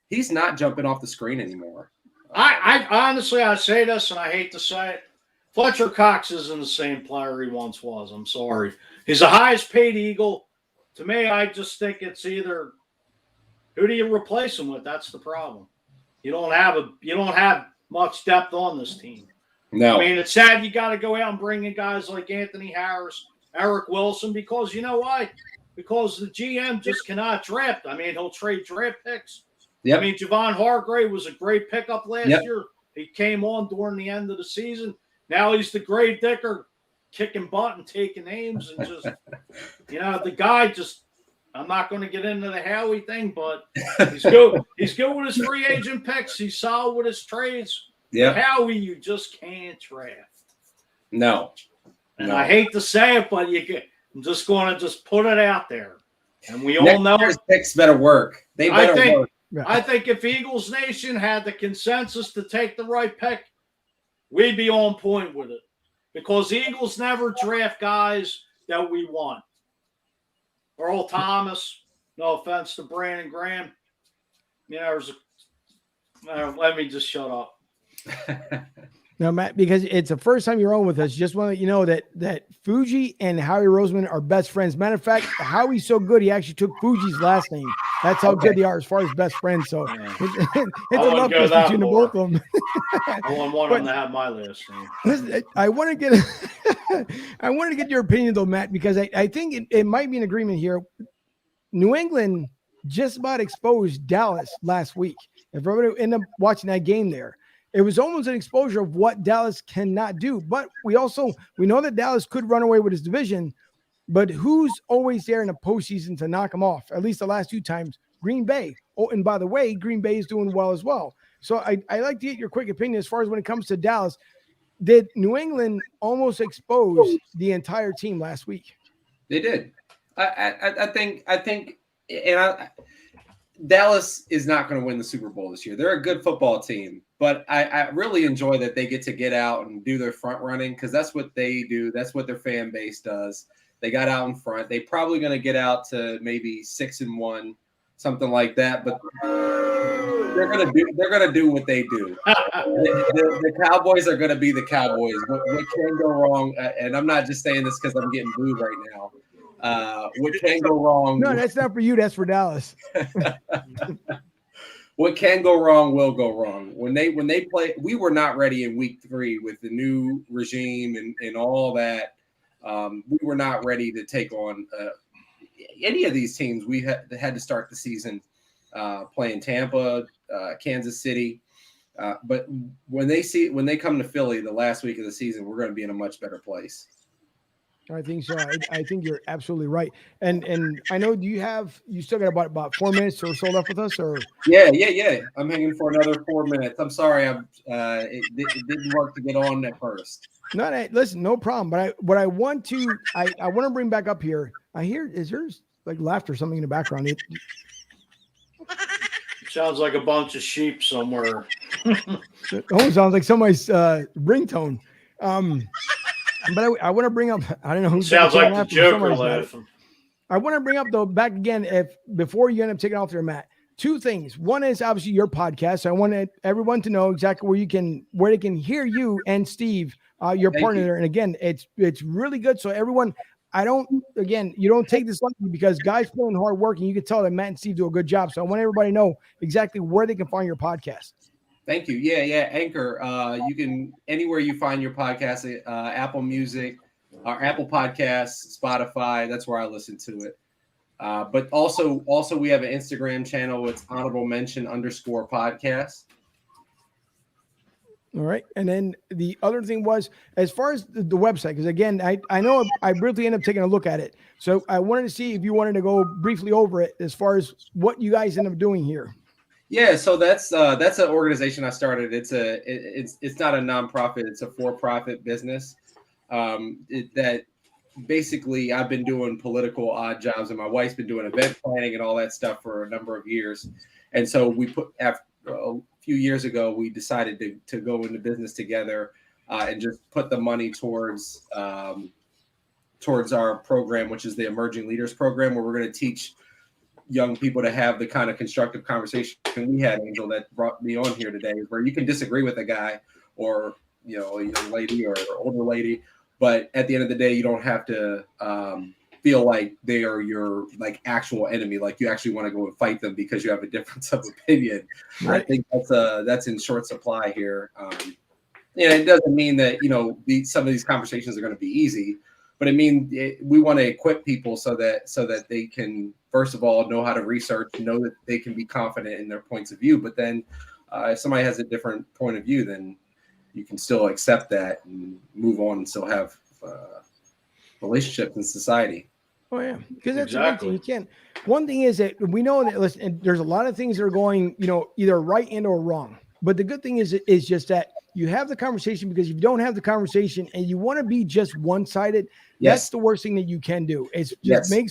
He's not jumping off the screen anymore. I honestly, I say this and I hate to say it. Fletcher Cox isn't the same player he once was. I'm sorry. He's the highest paid Eagle. To me, I just think it's either who do you replace him with? That's the problem. You don't have much depth on this team. No. I mean, it's sad you got to go out and bring in guys like Anthony Harris, Eric Wilson, because you know why? Because the GM just cannot draft. I mean, he'll trade draft picks. Yep. I mean, Javon Hargrave was a great pickup last year. He came on during the end of the season. Now he's the grave digger, kicking butt and taking names and just, the guy just. I'm not going to get into the Howie thing, but he's good. He's good with his free agent picks. He's solid with his trades. Yeah, Howie, you just can't draft. No, and I hate to say it, but I'm just going to just put it out there, and we all know his picks better work. They better work. I think if Eagles Nation had the consensus to take the right pick, we'd be on point with it. Because the Eagles never draft guys that we want. Earl Thomas, no offense to Brandon Graham. Let me just shut up. No, Matt, because it's the first time you're on with us. Just want to let you know that Fuji and Howie Roseman are best friends. Matter of fact, Howie's so good, he actually took Fuji's last name. That's how good they are as far as best friends. So it's a love fest between the both of them. I want them to have my last name. Listen, I want to get your opinion though, Matt, because I think it might be an agreement here. New England just about exposed Dallas last week. If everybody ended up watching that game there, it was almost an exposure of what Dallas cannot do. But we know that Dallas could run away with his division, but who's always there in the postseason to knock them off? At least the last 2 times, Green Bay. Oh, and by the way, Green Bay is doing well as well. So I like to get your quick opinion as far as when it comes to Dallas. Did New England almost expose the entire team last week? They did. I think, and Dallas is not going to win the Super Bowl this year. They're a good football team, but I really enjoy that they get to get out and do their front running because that's what they do. That's what their fan base does. They got out in front. They're probably going to get out to maybe 6-1, something like that. But they're gonna do what they do. The Cowboys are gonna be the Cowboys. What can go wrong? And I'm not just saying this because I'm getting booed right now. What can go wrong? No, that's not for you. That's for Dallas. What can go wrong will go wrong. When they play, we were not ready in week 3 with the new regime and all that. We were not ready to take on any of these teams. We had to start the season playing Tampa, Kansas City. But when they come to Philly the last week of the season, we're going to be in a much better place. I think so. I think you're absolutely right. And I know you still got about 4 minutes or so left with us, or Yeah. I'm hanging for another 4 minutes. I'm sorry, it didn't work to get on at first. Listen, no problem. But what I want to bring back up here. I hear is there's like laughter or something in the background. Sounds like a bunch of sheep somewhere. It almost sounds like somebody's ringtone. But I want to bring up. I don't know who sounds like the Joker laughing. I want to bring up though back again before you end up taking off there, Matt. 2 things. One is obviously your podcast. I wanted everyone to know exactly where they can hear you and Steve, your partner there. And again, it's really good. So everyone, you don't take this lightly because guys put in hard work and you can tell that Matt and Steve do a good job. So I want everybody to know exactly where they can find your podcast. Thank you. Yeah. Anchor. You can anywhere you find your podcast, Apple Music, or Apple Podcasts, Spotify. That's where I listen to it. But also we have an Instagram channel. It's honorable mention _podcast. All right. And then the other thing was, as far as the website, because again, I know I briefly ended up taking a look at it. So I wanted to see if you wanted to go briefly over it as far as what you guys end up doing here. Yeah, so that's an organization I started. It's not a nonprofit, it's a for-profit business. That basically I've been doing political odd jobs, and my wife's been doing event planning and all that stuff for a number of years. And so after a few years ago, we decided to go into business together and just put the money towards our program, which is the Emerging Leaders Program, where we're going to teach young people to have the kind of constructive conversation we had, Angel, that brought me on here today, where you can disagree with a guy or a young lady or older lady, but at the end of the day, you don't have to feel like they are your actual enemy, like you actually want to go and fight them because you have a difference of opinion. Right. I think that's in short supply here. It doesn't mean that some of these conversations are going to be easy, but we want to equip people so that they can, first of all, know how to research, know that they can be confident in their points of view. But then if somebody has a different point of view, then you can still accept that and move on and still have relationships in society. Oh, yeah, because that's exactly. You can't. One thing is that we know that, listen, there's a lot of things that are going, either right and or wrong. But the good thing is just that you have the conversation, because if you don't have the conversation and you want to be just one-sided, that's the worst thing that you can do. It's just make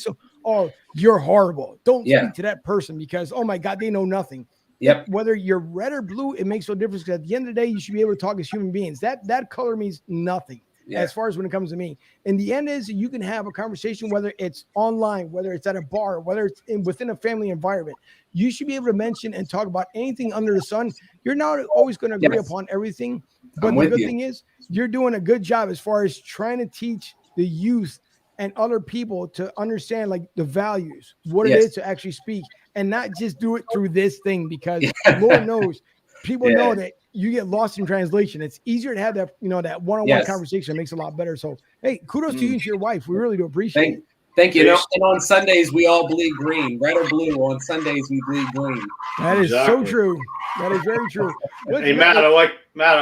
you're horrible. Don't speak to that person because, oh my God, they know nothing. Yep. Whether you're red or blue, it makes no difference, because at the end of the day, you should be able to talk as human beings. That color means nothing as far as when it comes to me. And the end is you can have a conversation, whether it's online, whether it's at a bar, whether it's within a family environment. You should be able to mention and talk about anything under the sun. You're not always going to agree upon everything, but the good thing is you're doing a good job as far as trying to teach the youth and other people to understand the values, what it is to actually speak, and not just do it through this thing, because Lord knows people know that you get lost in translation. It's easier to have that, that one-on-one conversation. It makes it a lot better. So, hey, kudos to you and to your wife. We really do appreciate it. Thank you. And on Sundays, we all bleed green, red or blue. On Sundays, we bleed green. That is so true. That is very true. Hey, Matt, I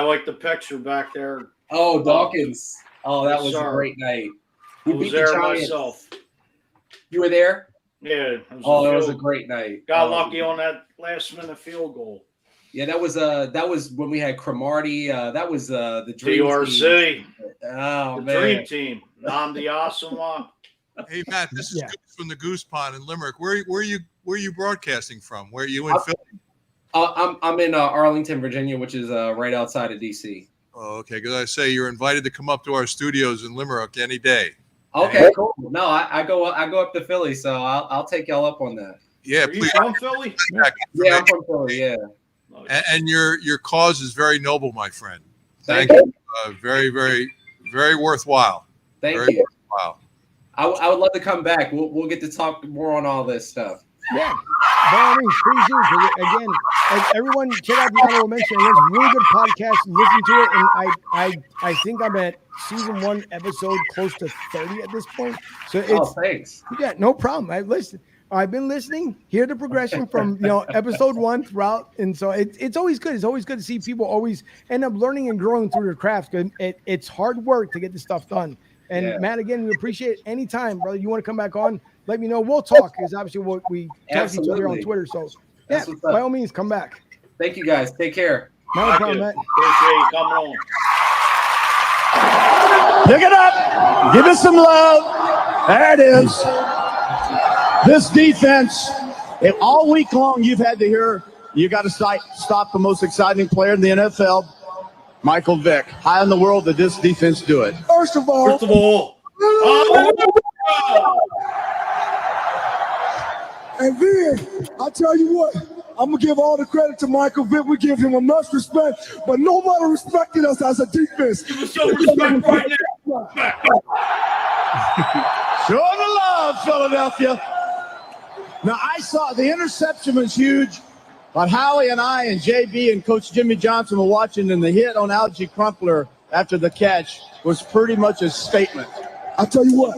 like the picture back there. Oh, Dawkins. Oh, that was a great night. I was there myself. You were there? Yeah. That was a great night. Got lucky on that last-minute field goal. Yeah, that was when we had Cromartie. That was the Dream DRC. Team. Oh, the man. Dream Team. Namdi Asamoah. Hey, Matt, this is Goose from the Goose Pond in Limerick. Where are you Where are you broadcasting from? Where are you in Philly? I'm in Arlington, Virginia, which is right outside of DC. Oh, okay. Because I say you're invited to come up to our studios in Limerick any day. Okay, cool. No, I go up to Philly, so I'll take y'all up on that. Yeah, Are you please. from Philly? Yeah, I'm from Philly. Yeah. And your cause is very noble, my friend. Thank you. Very, very, very worthwhile. Thank very you. worthwhile. I would love to come back. We'll get to talk more on all this stuff. Yeah, by all means, please do. Again, everyone, check out the honorable mention. It's a really good podcast. Listen to it, and I think I'm at season 1, episode close to 30 at this point. So it's thanks. Yeah, no problem. I've been listening. Hear the progression from episode 1 throughout, and so it's always good. It's always good to see people always end up learning and growing through their craft. It's hard work to get this stuff done. And Matt, again, we appreciate it anytime, brother. You want to come back on? Let me know. We'll talk because obviously we talk to each other on Twitter. So yeah, by all means, come back. Thank you guys. Take care. No problem, Matt. Appreciate you coming on. Pick it up. Give it some love. There it is. This defense, all week long, you've had to hear you got to stop the most exciting player in the NFL, Michael Vick. How in the world did this defense do it? First of all, and then I tell you what, I'm gonna give all the credit to Michael Vick. We give him enough respect, but nobody respected us as a defense. Give us some respect right now. Show the love, Philadelphia. Now, I saw the interception was huge, but Howie and I and JB and Coach Jimmy Johnson were watching, and the hit on Algie Crumpler after the catch was pretty much a statement. I tell you what,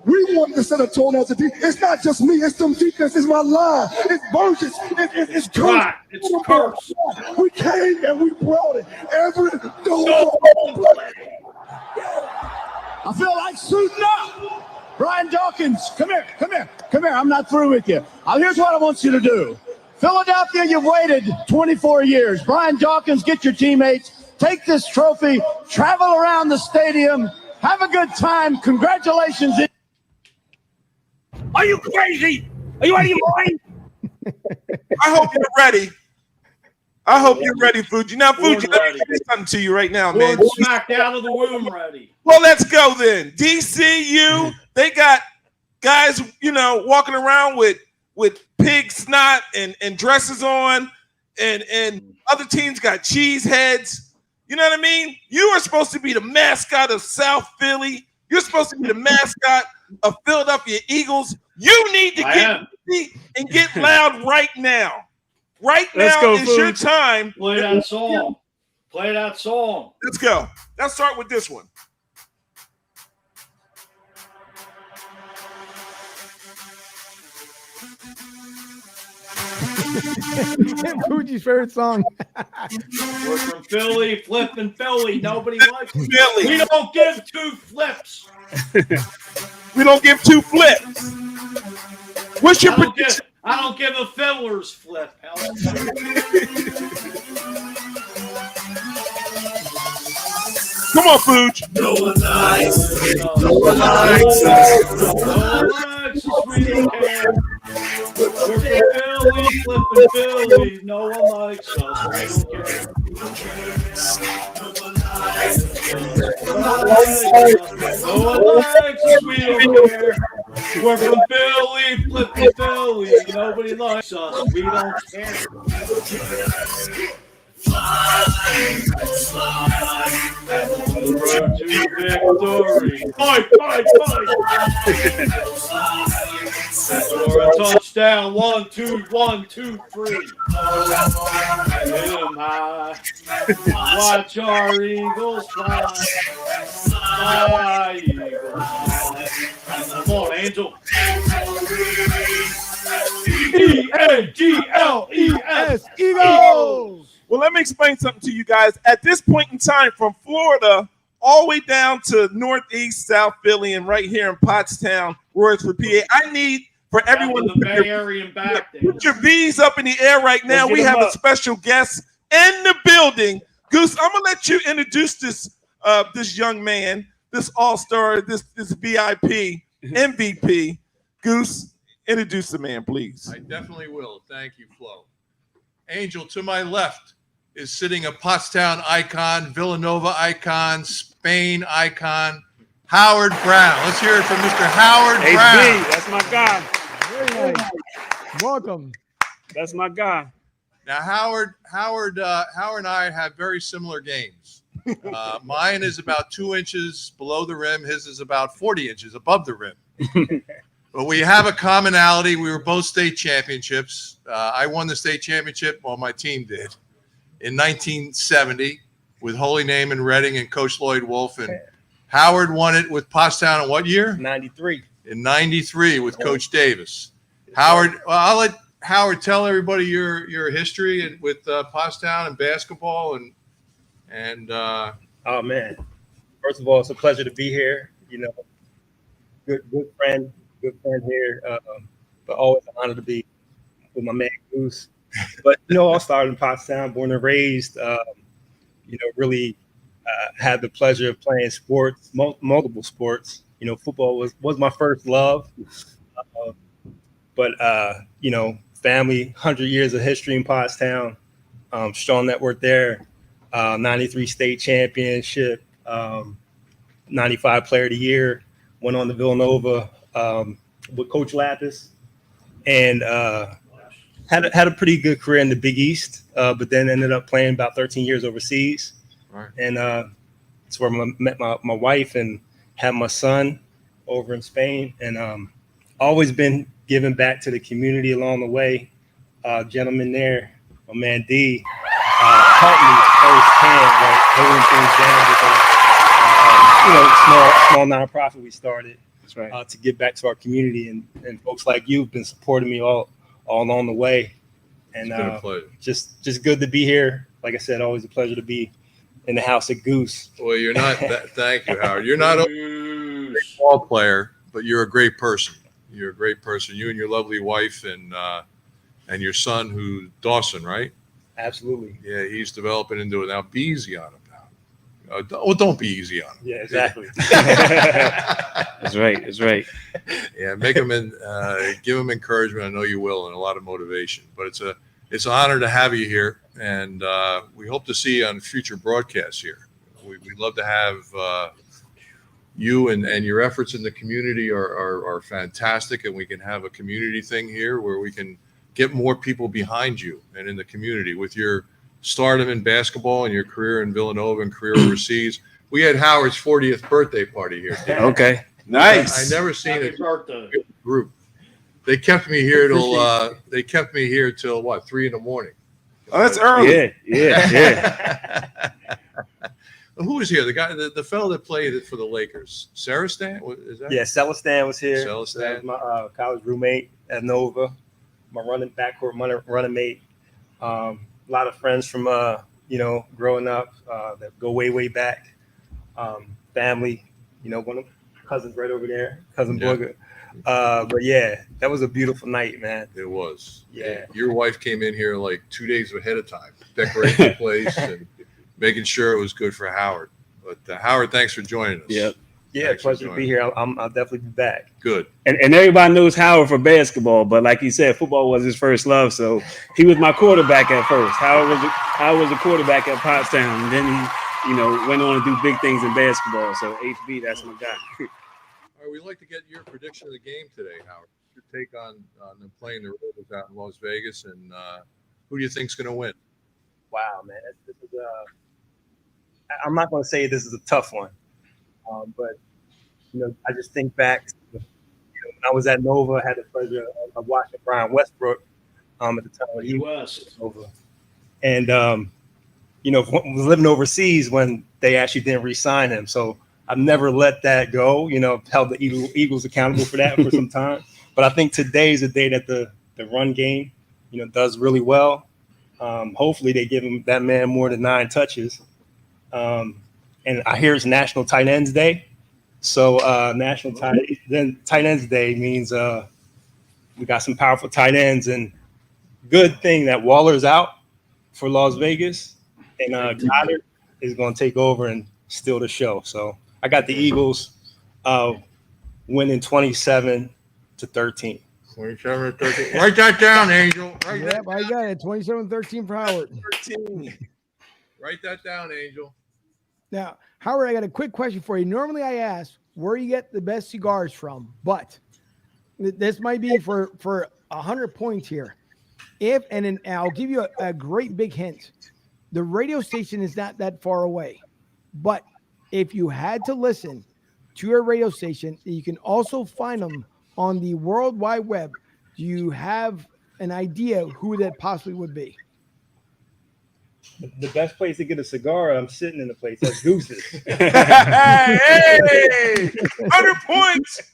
we want to set a tone as a defense. It's not just me, it's them defense, it's my line, it's Burgess, it's Curse. Right. It's Curse. We came and we brought it. Every I feel like suiting up. Brian Dawkins, come here. I'm not through with you. Here's what I want you to do. Philadelphia, you've waited 24 years. Brian Dawkins, get your teammates. Take this trophy. Travel around the stadium. Have a good time. Congratulations. Are you crazy? Are you out of your mind? I hope you're ready. Fuji. Now, Fuji, let me say something to you right now, man. Smacked out of the womb ready. Well, let's go then. DCU, they got guys, walking around with pig snot and dresses on, and other teams got cheese heads. You know what I mean? You are supposed to be the mascot of South Philly. You're supposed to be the mascot of Philadelphia Eagles. You need to get loud right now. Right now is your time. Play that song. Play that song. Let's go. Let's start with this one. Fuji's favorite song. We're from Philly, flipping Philly. Nobody likes Philly. We don't give two flips. We don't give two flips. What's your prediction? I don't give a fiddler's flip. Come on, Fuge. No one likes us. No one likes us. No one likes us. We don't care. We're from Philly, flipping Philly. No one likes us. We don't care. No one likes us. We don't care. We're from Philly, flipping Philly. Nobody likes us. We don't care. Road to victory. Fight. For a touchdown. 1, 2, 1, 2, 3. Hit 'em high. Watch our Eagles fly. Fly, Eagles fly. Come on, Angel. E-A-G-L-E-S. Eagles. Well, let me explain something to you guys. At this point in time, from Florida all the way down to Northeast, South Philly, and right here in Pottstown, Royersford, PA, I need for everyone to Bay Area and back there. Put your V's up in the air right now. We have a special guest in the building. Goose, I'm gonna let you introduce this young man, this all-star, this VIP, MVP. Goose, Introduce the man, please. I definitely will. Thank you, Flo. Angel, to my left is sitting a Pottstown icon, Villanova icon, Spain icon, Howard Brown. Let's hear it from Mr. Howard Brown. That's my guy. Very nice. Welcome. That's my guy. Now, Howard and I have very similar games. Mine is about 2 inches below the rim. His is about 40 inches above the rim. But we have a commonality. We were both state championships. I won the state championship, well, my team did, in 1970 with Holy Name and Reading and Coach Lloyd Wolf. And Howard won it with Pottstown in what year? 93. In 93 with Coach Davis. Howard, well, I'll let Howard tell everybody your history with Pottstown and basketball and oh man, first of all, it's a pleasure to be here. You know, good friend here. But always an honor to be with my man Goose. But you know, I started in Pottstown, born and raised. You know, really had the pleasure of playing sports, multiple sports. You know, football was my first love. But you know, family, 100 years of history in Pottstown, strong network there, 93 state championship, 95 player of the year, went on to Villanova with Coach Lapis, and had a pretty good career in the Big East, but then ended up playing about 13 years overseas. Right. And that's where I met my wife and had my son over in Spain, and always been giving back to the community along the way. Gentleman there, my man D, helped me firsthand, holding things down with you know, small nonprofit we started. That's right. To give back to our community, and folks like you have been supporting me all along the way. And It's been a pleasure. just good to be here. Like I said, always a pleasure to be in the house of Goose. well, you're not. Thank you, Howard. You're not a great ball player, but you're a great person. You're a great person. You and your lovely wife and your son, who Dawson, right? Absolutely. Yeah, he's developing into it now. Be easy on him now. Don't be easy on him. Yeah, exactly. That's right. That's right. Yeah, make him give him encouragement. I know you will, and a lot of motivation. But it's an honor to have you here, and we hope to see you on future broadcasts here. We'd love to have you and your efforts in the community are fantastic, and we can have a community thing here where we can get more people behind you and in the community with your stardom in basketball and your career in Villanova and career overseas. We had Howard's 40th birthday party here. Okay. Nice. I never seen Happy a birthday. group. They kept me here till what, 3 a.m. Oh, that's early. Yeah. Who was here? The guy, the fellow that played for the Lakers, Saristan. Is that? Yeah, Celestin was here. Celestin. That was my college roommate at Nova, my running mate. A lot of friends from you know, growing up that go way back. Family, you know, one of my cousins right over there, cousin Booger. But yeah, that was a beautiful night, man. It was. Yeah. Your wife came in here like 2 days ahead of time, decorating the place and making sure it was good for Howard. But Howard, thanks for joining us. Yep. Yeah, Thanks for pleasure to be joining. here. I'll definitely be back. Good. And everybody knows Howard for basketball, but like he said, football was his first love. So he was my quarterback at first. Howard was a quarterback at Pottstown, and then he, you know, went on to do big things in basketball. So HB, that's my guy. All right, we'd like to get your prediction of the game today, Howard. Your take on them playing the Ravens out in Las Vegas, and who do you think's going to win? Wow, man, this is I'm not going to say this is a tough one, but you know, I just think back to, you know, when I was at Nova, I had the pleasure of watching Brian Westbrook at the time when he was at Nova, and you know, was living overseas when they actually didn't re-sign him. So I've never let that go. You know, held the Eagles accountable for that for some time. But I think today is the day that the run game, you know, does really well. Hopefully they give him that man more than 9 touches. And I hear it's National Tight Ends Day. So National Tight Ends Day means we got some powerful tight ends, and good thing that Waller's out for Las Vegas, and Goddard is going to take over and steal the show. So I got the Eagles winning 27-13. 27-13. Write that down, Angel. Yep, I got it. 27-13 for Howard. 13. Write that down, Angel. Now, Howard, I got a quick question for you. Normally I ask where you get the best cigars from, but this might be for 100 points here. And I'll give you a great big hint. The radio station is not that far away, but if you had to listen to a radio station, you can also find them on the World Wide Web. Do you have an idea who that possibly would be? The best place to get a cigar, I'm sitting in the place. That's Goose's. Hey, 100 points.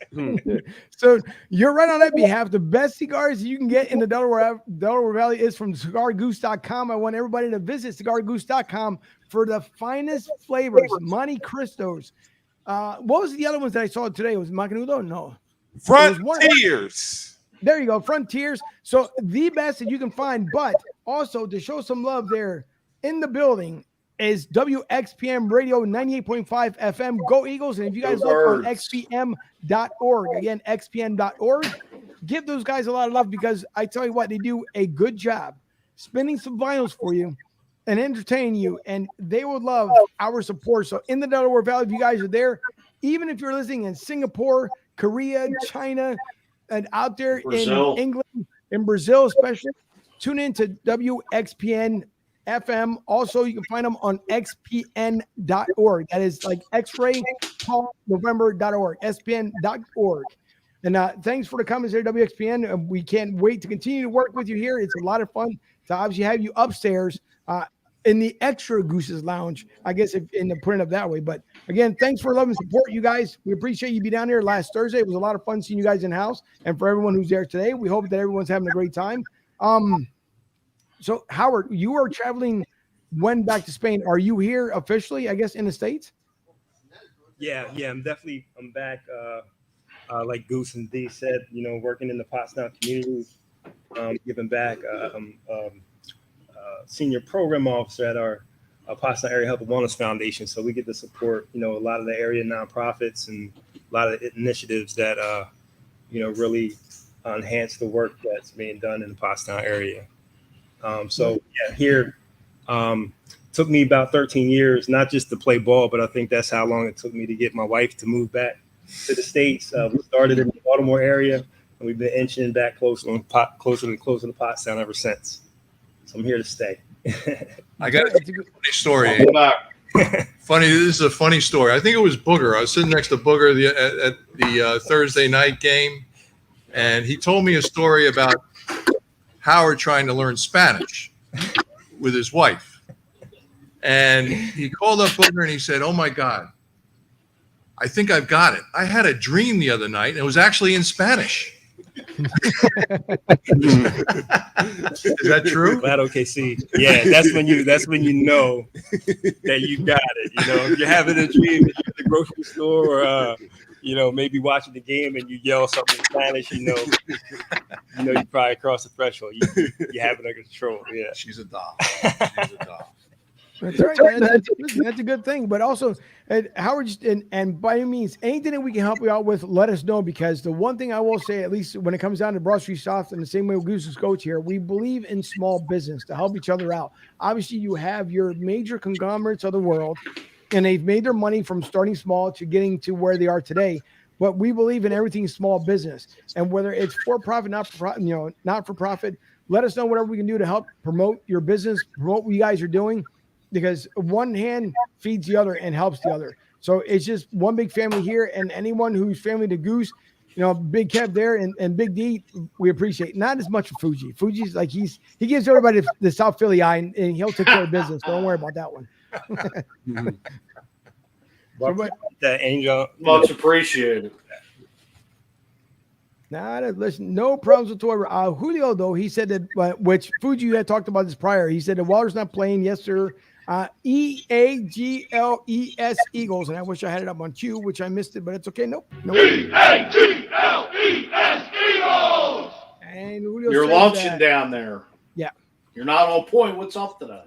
So you're right on that behalf. The best cigars you can get in the Delaware Valley is from cigargoose.com. I want everybody to visit cigargoose.com for the finest flavors. Monte Cristos. What was the other ones that I saw today? Was it Macanudo? No. Frontiers. There you go. Frontiers. So the best that you can find, but also to show some love there in the building is WXPM Radio 98.5 FM. Go Eagles. And if you guys look on xpm.org, again, xpm.org, give those guys a lot of love because I tell you what, they do a good job spinning some vinyls for you and entertain you, and they would love our support. So in the Delaware Valley, if you guys are there, even if you're listening in Singapore, Korea, China, and out there in England, in Brazil especially, tune in to WXPN FM. Also, you can find them on xpn.org. That is like X-ray Paul November.org, spn.org. And thanks for the comments there, WXPN. We can't wait to continue to work with you here. It's a lot of fun to obviously have you upstairs in the extra Goose's Lounge, I guess, in the putting it up that way. But again, thanks for love and support, you guys. We appreciate you be down here last Thursday. It was a lot of fun seeing you guys in house, and for everyone who's there today, we hope that everyone's having a great time. So Howard, you are traveling when back to Spain? Are you here officially, I guess, in the States? Yeah, I'm back. Like Goose and D said, working in the Pottstown community, giving back. Senior program officer at our Pottstown Area Health and Wellness Foundation. So we get to support, a lot of the area nonprofits and a lot of initiatives that, really enhance the work that's being done in the Pottstown area. Here took me about 13 years, not just to play ball, but I think that's how long it took me to get my wife to move back to the States. We started in the Baltimore area, and we've been inching back closer to Pottstown ever since. So I'm here to stay. I got a funny story. Funny. This is a funny story. I think it was Booger. I was sitting next to Booger at the Thursday night game, and he told me a story about Howard trying to learn Spanish with his wife. And he called up Booger and he said, "Oh my God, I think I've got it. I had a dream the other night and it was actually in Spanish." Is that true? Glad OKC. Yeah, that's when you know that you got it. If you're having a dream at the grocery store or maybe watching the game and you yell something in Spanish, you probably cross the threshold. You have it under control. Yeah. She's a doll. She's a doll. That's right. That's a good thing. But also, Howard, and by any means, anything that we can help you out with, let us know. Because the one thing I will say, at least when it comes down to Broad Street South, and the same way with Goose's coach here, we believe in small business to help each other out. Obviously, you have your major conglomerates of the world, and they've made their money from starting small to getting to where they are today. But we believe in everything small business, and whether it's for profit, not for profit, let us know whatever we can do to help promote your business, promote what you guys are doing. Because one hand feeds the other and helps the other. So it's just one big family here, and anyone who's family to Goose, Big Kev there and Big D, we appreciate. Not as much for Fuji. Fuji's like he gives everybody the South Philly eye, and he'll take care of business. Don't worry about that one. That Angel, much appreciated. Listen, no problems whatsoever. Julio, though, he said that, which Fuji had talked about this prior. He said the Waller's not playing. Yes, sir. EAGLES Eagles, and I wish I had it up on Q, which I missed it, but it's okay. Nope. EAGLES Eagles. And Julio, you're launching down there. Yeah, you're not on point. What's up today?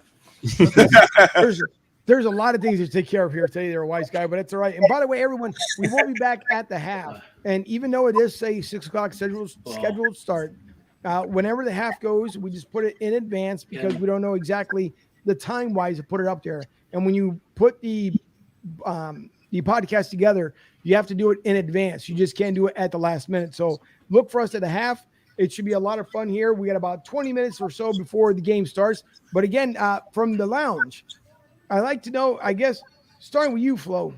There's a lot of things to take care of here today there, Wise Guy, but it's all right. And by the way, everyone, we will be back at the half. And even though it is, say, 6 o'clock scheduled start, whenever the half goes, we just put it in advance because we don't know exactly the time-wise to put it up there. And when you put the podcast together, you have to do it in advance. You just can't do it at the last minute. So look for us at the half. It should be a lot of fun here. We got about 20 minutes or so before the game starts. But again, from the lounge, I'd like to know, I guess, starting with you, Flo.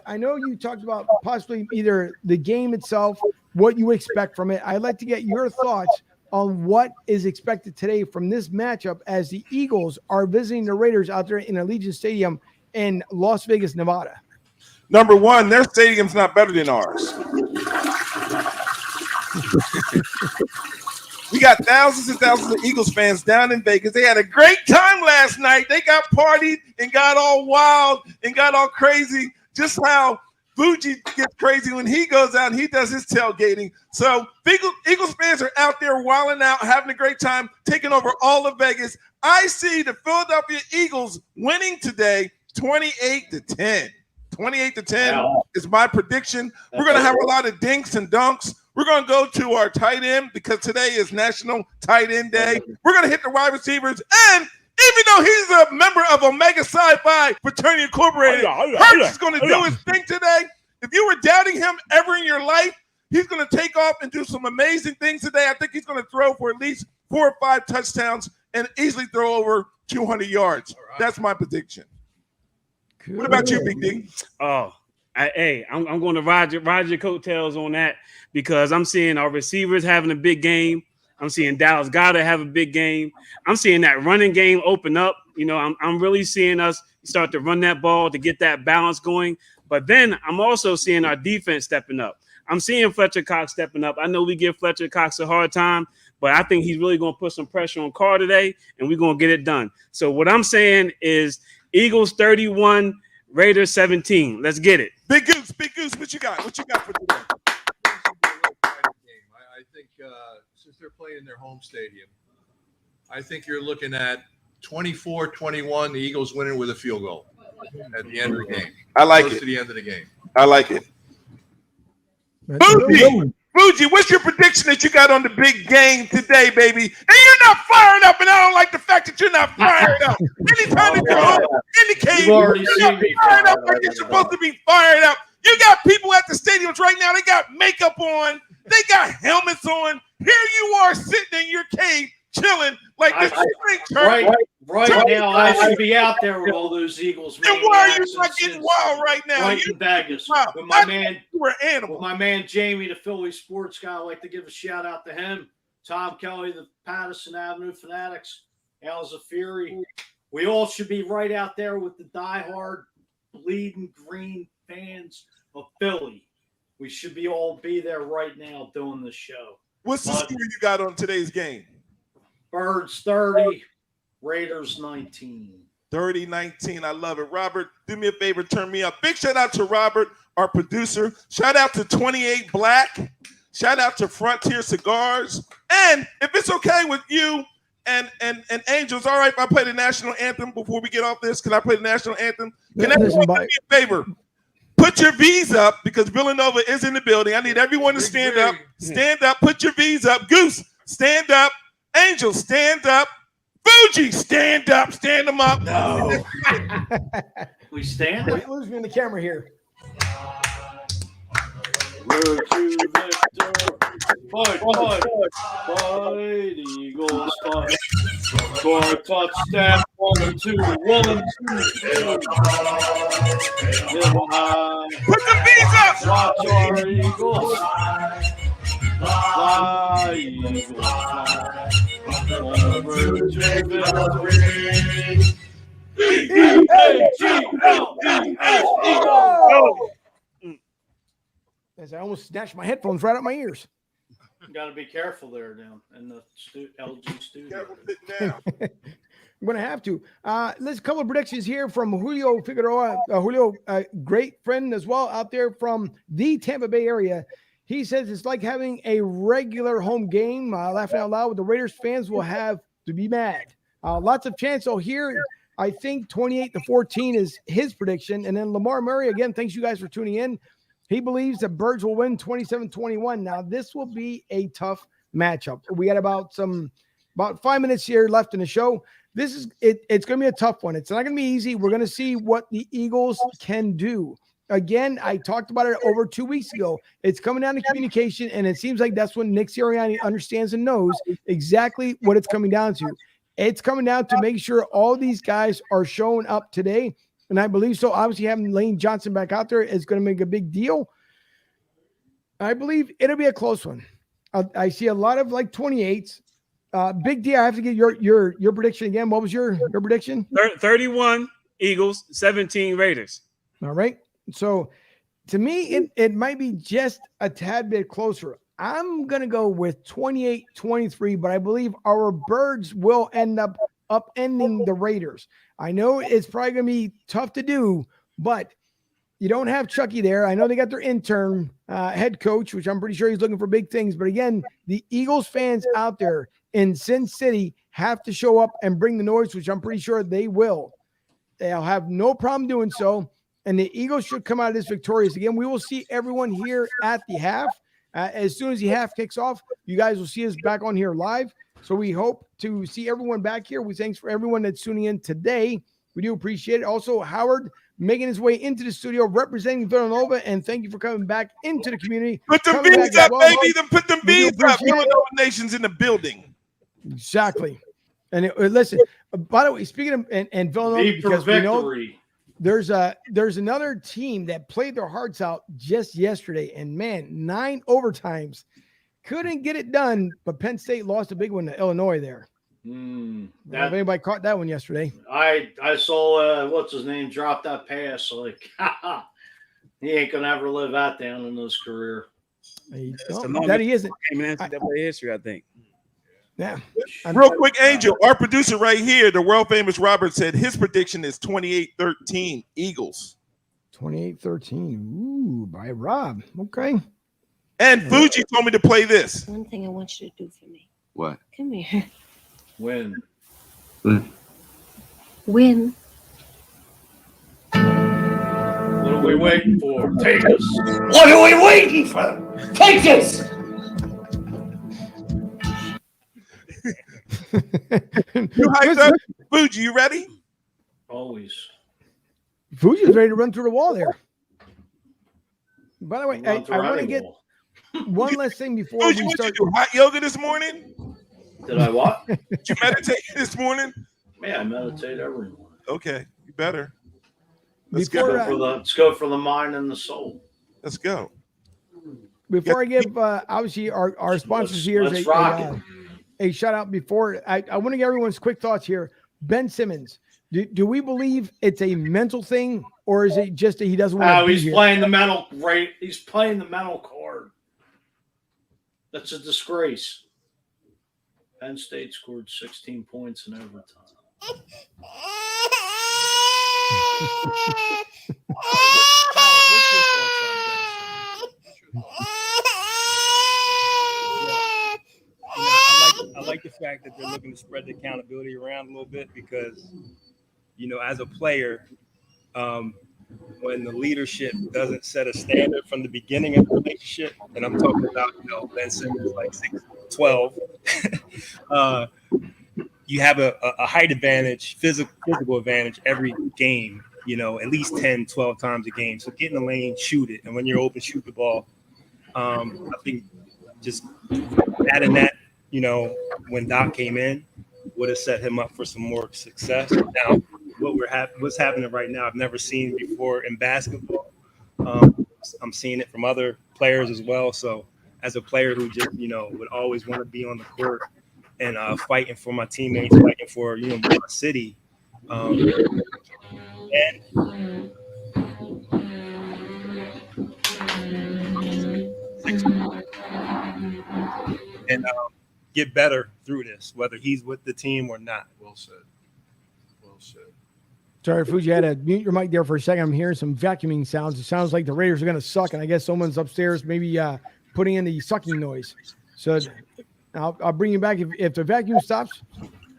I know you talked about possibly either the game itself, what you expect from it. I'd like to get your thoughts on what is expected today from this matchup as the Eagles are visiting the Raiders out there in Allegiant Stadium in Las Vegas, Nevada. Number one, their stadium's not better than ours. We got thousands and thousands of Eagles fans down in Vegas. They had a great time last night. They got partied and got all wild and got all crazy, just how Fuji gets crazy when he goes out and he does his tailgating. So Eagles fans are out there wilding out, having a great time, taking over all of Vegas. I see the Philadelphia Eagles winning today 28-10. 28-10 is my prediction. We're going to have a lot of dinks and dunks. We're going to go to our tight end because today is National Tight End Day. We're going to hit the wide receivers. And even though he's a member of Omega Psi-Phi Fraternity Incorporated, Hurts is going to do his thing today. If you were doubting him ever in your life, he's going to take off and do some amazing things today. I think he's going to throw for at least 4 or 5 touchdowns and easily throw over 200 yards. Right. That's my prediction. Cool. What about you, Big D? I'm going to ride your coattails on that because I'm seeing our receivers having a big game. I'm seeing Dallas Goedert have a big game. I'm seeing that running game open up. You know, I'm really seeing us start to run that ball to get that balance going. But then I'm also seeing our defense stepping up. I'm seeing Fletcher Cox stepping up. I know we give Fletcher Cox a hard time, but I think he's really going to put some pressure on Carr today, and we're going to get it done. So what I'm saying is Eagles 31, Raiders 17. Let's get it. Big Goose, what you got? What you got for today? I think since they're playing in their home stadium, I think you're looking at 24-21, the Eagles winning with a field goal at the end of the game. I like Close it. to the end of the game. I like it. Fuji, what's your prediction that you got on the big game today, baby? And you're not fired up, and I don't like the fact that you're not fired up. Anytime that you're indicating you're not fired up like you're supposed to be fired up. You got people at the stadiums right now, they got makeup on, they got helmets on. Here you are sitting in your cave chilling like this right now. I should be out there with all those Eagles. And why are you not getting wild right now? Right in Vegas with my man Jamie, the Philly sports guy. I'd like to give a shout out to him. Tom Kelly, the Patterson Avenue Fanatics, Al Zafiri. We all should be right out there with the diehard, bleeding green fans of Philly. We should all be there right now doing the show. What's the score you got on today's game? Birds 30, Raiders 19. 30-19. I love it. Robert, do me a favor, turn me up. Big shout out to Robert, our producer. Shout out to 28 Black. Shout out to Frontier Cigars. And if it's okay with you and Angels, all right, if I play the national anthem before we get off this, can I play the national anthem? Can everyone do me a favor? Put your V's up because Villanova is in the building. I need everyone to stand up. Stand up. Put your V's up. Goose, stand up. Angel, stand up. Fuji, stand up. Stand them up. No. We stand up. Lose me in the camera here. Road to victor. Fight, Eagles fight. Score a touchdown, 1 2, 1 2. Put the V's up. Watch our Eagles fly, Eagles fly. On the road to victory. As I almost snatched my headphones right out my ears. You got to be careful there now in the LG studio. I'm going to have to. Let's a couple of predictions here from Julio Figueroa. Julio, a great friend as well out there from the Tampa Bay area. He says it's like having a regular home game. Laughing out loud, the Raiders fans will have to be mad. Lots of chants. So here I think 28-14 is his prediction. And then Lamar Murray, again, thanks you guys for tuning in. He believes that Birds will win 27-21. Now, this will be a tough matchup. We got about 5 minutes here left in the show. This is it. It's going to be a tough one. It's not going to be easy. We're going to see what the Eagles can do. Again, I talked about it over 2 weeks ago. It's coming down to communication, and it seems like that's when Nick Sirianni understands and knows exactly what it's coming down to. It's coming down to make sure all these guys are showing up today, and I believe so. Obviously, having Lane Johnson back out there is going to make a big deal. I believe it'll be a close one. I see a lot of like 28s. Big D, I have to get your prediction again. What was your prediction? 31 Eagles, 17 Raiders. All right. So to me, it might be just a tad bit closer. I'm going to go with 28-23, but I believe our Birds will end up upending the Raiders. I know it's probably going to be tough to do, but you don't have Chucky there. I know they got their intern head coach, which I'm pretty sure he's looking for big things. But again, the Eagles fans out there in Sin City have to show up and bring the noise, which I'm pretty sure they will. They'll have no problem doing so. And the Eagles should come out of this victorious. Again, we will see everyone here at the half. As soon as the half kicks off, you guys will see us back on here live. So we hope to see everyone back here. Thanks for everyone that's tuning in today. We do appreciate it. Also, Howard making his way into the studio representing Villanova, and thank you for coming back into the community. Put them beans up, baby. Put them beans up. Villanova Nation's in the building. Exactly. And listen, by the way, speaking of and Villanova, because we know there's another team that played their hearts out just yesterday, and man, 9 overtimes, couldn't get it done, but Penn State lost a big one to Illinois there. If anybody caught that one yesterday. I saw what's his name drop that pass. Like he ain't gonna ever live that down in his career. That he isn't. In NCAA history, I think. Yeah. Real quick, Angel, our producer right here, the world famous Robert, said his prediction is 28-13 Eagles. 28-13. Ooh, by Rob. Okay. And Fuji told me to play this. One thing I want you to do for me. What? Come here. Win. Win. What are we waiting for? Take us. What are we waiting for? Take this. You hyped up? Fuji, you ready? Always. Fuji's ready to run through the wall there. By the way, I want to get one last thing before Fuji, we what start. you do? Hot yoga this morning? Did I what? Did you meditate this morning? Man, I meditate every morning. Okay, you better. Let's go for the mind and the soul. Let's go. Before I give obviously our sponsors here a shout out before I want to get everyone's quick thoughts here. Ben Simmons, do we believe it's a mental thing, or is it just that he doesn't want to be he's here? playing the mental He's playing the mental card. That's a disgrace. Penn State scored 16 points in overtime. I like the fact that they're looking to spread the accountability around a little bit because, as a player, when the leadership doesn't set a standard from the beginning of the relationship, and I'm talking about, Ben Simmons like 6'12", you have a height advantage, physical advantage every game, at least 10, 12 times a game. So get in the lane, shoot it. And when you're open, shoot the ball. I think just adding that, when Doc came in, would have set him up for some more success. Now, what's happening right now, I've never seen before in basketball. I'm seeing it from other players as well. So as a player who just, would always want to be on the court and fighting for my teammates, fighting for, my city. And get better through this, whether he's with the team or not. Well said. Well said. Sorry, Fuji, you had to mute your mic there for a second. I'm hearing some vacuuming sounds. It sounds like the Raiders are going to suck, and I guess someone's upstairs maybe putting in the sucking noise. So I'll bring you back if the vacuum stops.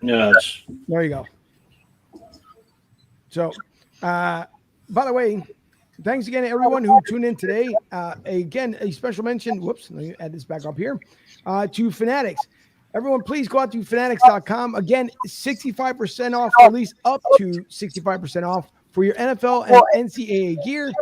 Yes. There you go. So, by the way, thanks again to everyone who tuned in today. Again, a special mention. Whoops, let me add this back up here to Fanatics. Everyone, please go out to fanatics.com. Again, 65% off, or at least up to 65% off for your NFL and NCAA gear.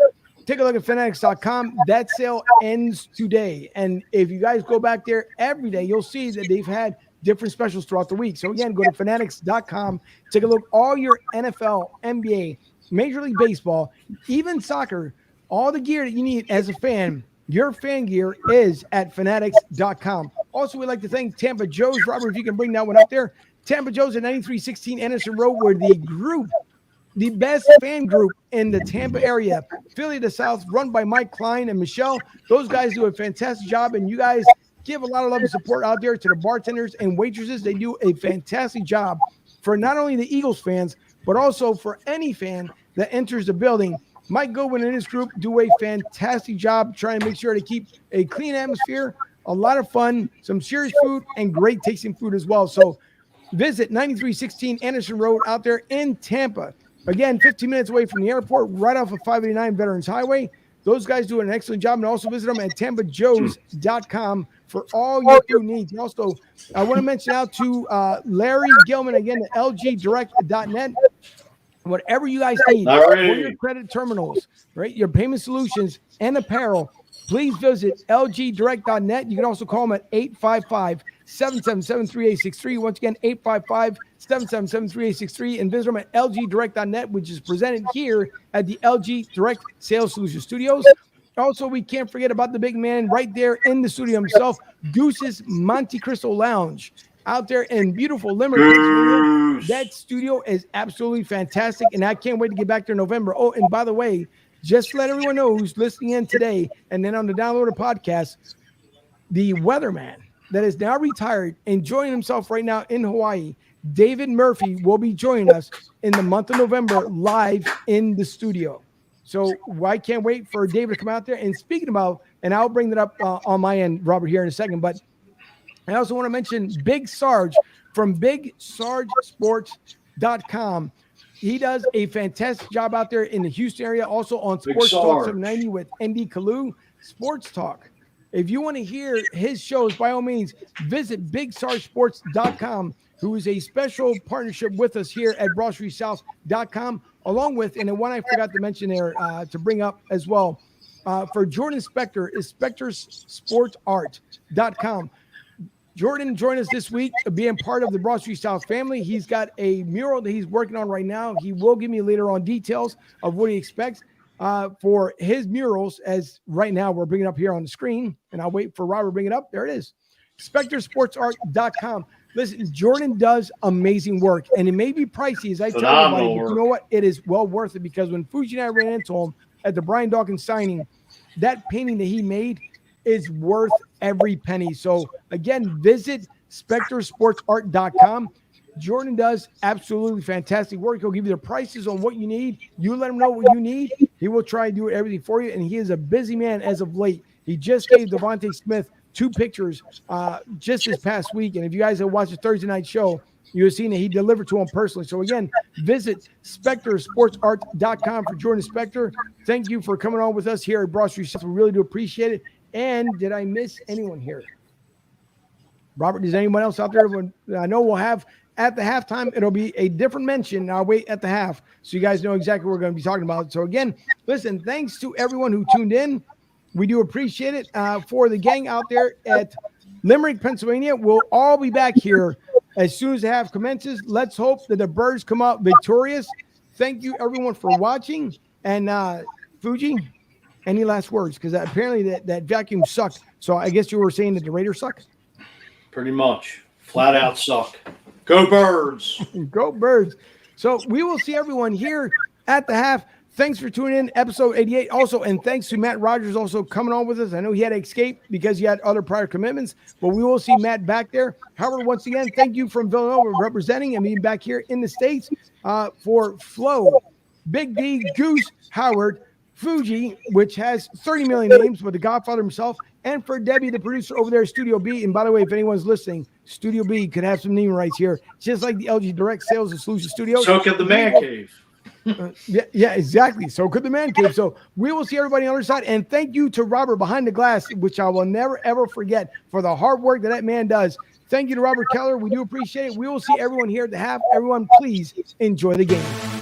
Take a look at fanatics.com. That sale ends today. And if you guys go back there every day, you'll see that they've had different specials throughout the week. So again, go to fanatics.com. Take a look. All your NFL, NBA, Major League Baseball, even soccer, all the gear that you need as a fan, your fan gear is at fanatics.com. Also, we'd like to thank Tampa Joe's. Robert, if you can bring that one up there. Tampa Joe's at 9316 Anderson Road, where the best fan group in the Tampa area, Philly to South, run by Mike Klein and Michelle. Those guys do a fantastic job, and you guys give a lot of love and support out there to the bartenders and waitresses. They do a fantastic job for not only the Eagles fans, but also for any fan that enters the building. Mike Goodwin and his group do a fantastic job trying to make sure to keep a clean atmosphere, a lot of fun, some serious food, and great tasting food as well. So visit 9316 Anderson Road out there in Tampa. Again, 15 minutes away from the airport, right off of 589 Veterans Highway. Those guys do an excellent job. And also visit them at tampajoes.com for all your food needs. And also, I want to mention out to Larry Gilman, again, at lgdirect.net. Whatever you guys need for your credit terminals, right, your payment solutions and apparel, please visit lgdirect.net. You can also call them at 855-777-3863. Once again, 855-777-3863, and visit them at lgdirect.net, which is presented here at the LG Direct Sales Solution Studios. Also, we can't forget about the big man right there in the studio himself, Goose's Monte Cristo Lounge. Out there in beautiful Limerick, Pennsylvania. That studio is absolutely fantastic, and I can't wait to get back there in November. Oh, and by the way, just to let everyone know who's listening in today and then on the downloaded podcast, the weatherman that is now retired, enjoying himself right now in Hawaii, David Murphy, will be joining us in the month of November live in the studio. So I can't wait for David to come out there. And speaking about, and I'll bring that up on my end, Robert, here in a second, but I also want to mention Big Sarge from BigSargeSports.com. He does a fantastic job out there in the Houston area, also on Sports Talk 790 with Andy Kalu. Sports Talk. If you want to hear his shows, by all means, visit BigSargeSports.com, who is a special partnership with us here at BroadStreetSouth.com, along with, and the one I forgot to mention there to bring up as well, for Jordan Spector is SpectorSportsArt.com. Jordan joined us this week, being part of the Broad Street South family. He's got a mural that he's working on right now. He will give me later on details of what he expects for his murals, as right now we're bringing it up here on the screen, and I'll wait for Robert to bring it up. There it is, SpectorSportsArt.com. Listen, Jordan does amazing work, and it may be pricey, as I tell everybody, but you know what? It is well worth it, because when Fuji and I ran into him at the Brian Dawkins signing, that painting that he made is worth every penny. So again, visit SpectorSportsArt.com. Jordan does absolutely fantastic work. He'll give you the prices on what you need. You let him know what you need. He will try and do everything for you. And he is a busy man as of late. He just gave Devontae Smith 2 pictures just this past week. And if you guys have watched the Thursday night show, you have seen that he delivered to him personally. So again, visit SpectorSportsArt.com for Jordan Spector. Thank you for coming on with us here at Broad Street South. We really do appreciate it. And did I miss anyone here? Robert, is anyone else out there? I know we'll have at the halftime, it'll be a different mention. I'll wait at the half so you guys know exactly what we're going to be talking about. So again, listen, thanks to everyone who tuned in. We do appreciate it. For the gang out there at Limerick, Pennsylvania, we'll all be back here as soon as the half commences. Let's hope that the Birds come out victorious. Thank you, everyone, for watching. And Fuji, any last words? Because apparently that vacuum sucked. So I guess you were saying that the Raiders suck? Pretty much. Flat out suck. Go Birds. Go Birds. So we will see everyone here at the half. Thanks for tuning in, episode 88. Also, and thanks to Matt Rogers also coming on with us. I know he had to escape because he had other prior commitments, but we will see Matt back there. Howard, once again, thank you from Villanova representing and being back here in the States for Flo, Big D, Goose, Howard, Fuji, which has 30 million names, but the Godfather himself, and for Debbie, the producer over there, Studio B. And by the way, if anyone's listening, Studio B could have some name rights here, just like the LG Direct Sales and Solution Studios. So could the Man Cave. Yeah, exactly. So could the man cave. So we will see everybody on the other side. And thank you to Robert behind the glass, which I will never, ever forget for the hard work that man does. Thank you to Robert Keller. We do appreciate it. We will see everyone here at the half. Everyone, please enjoy the game.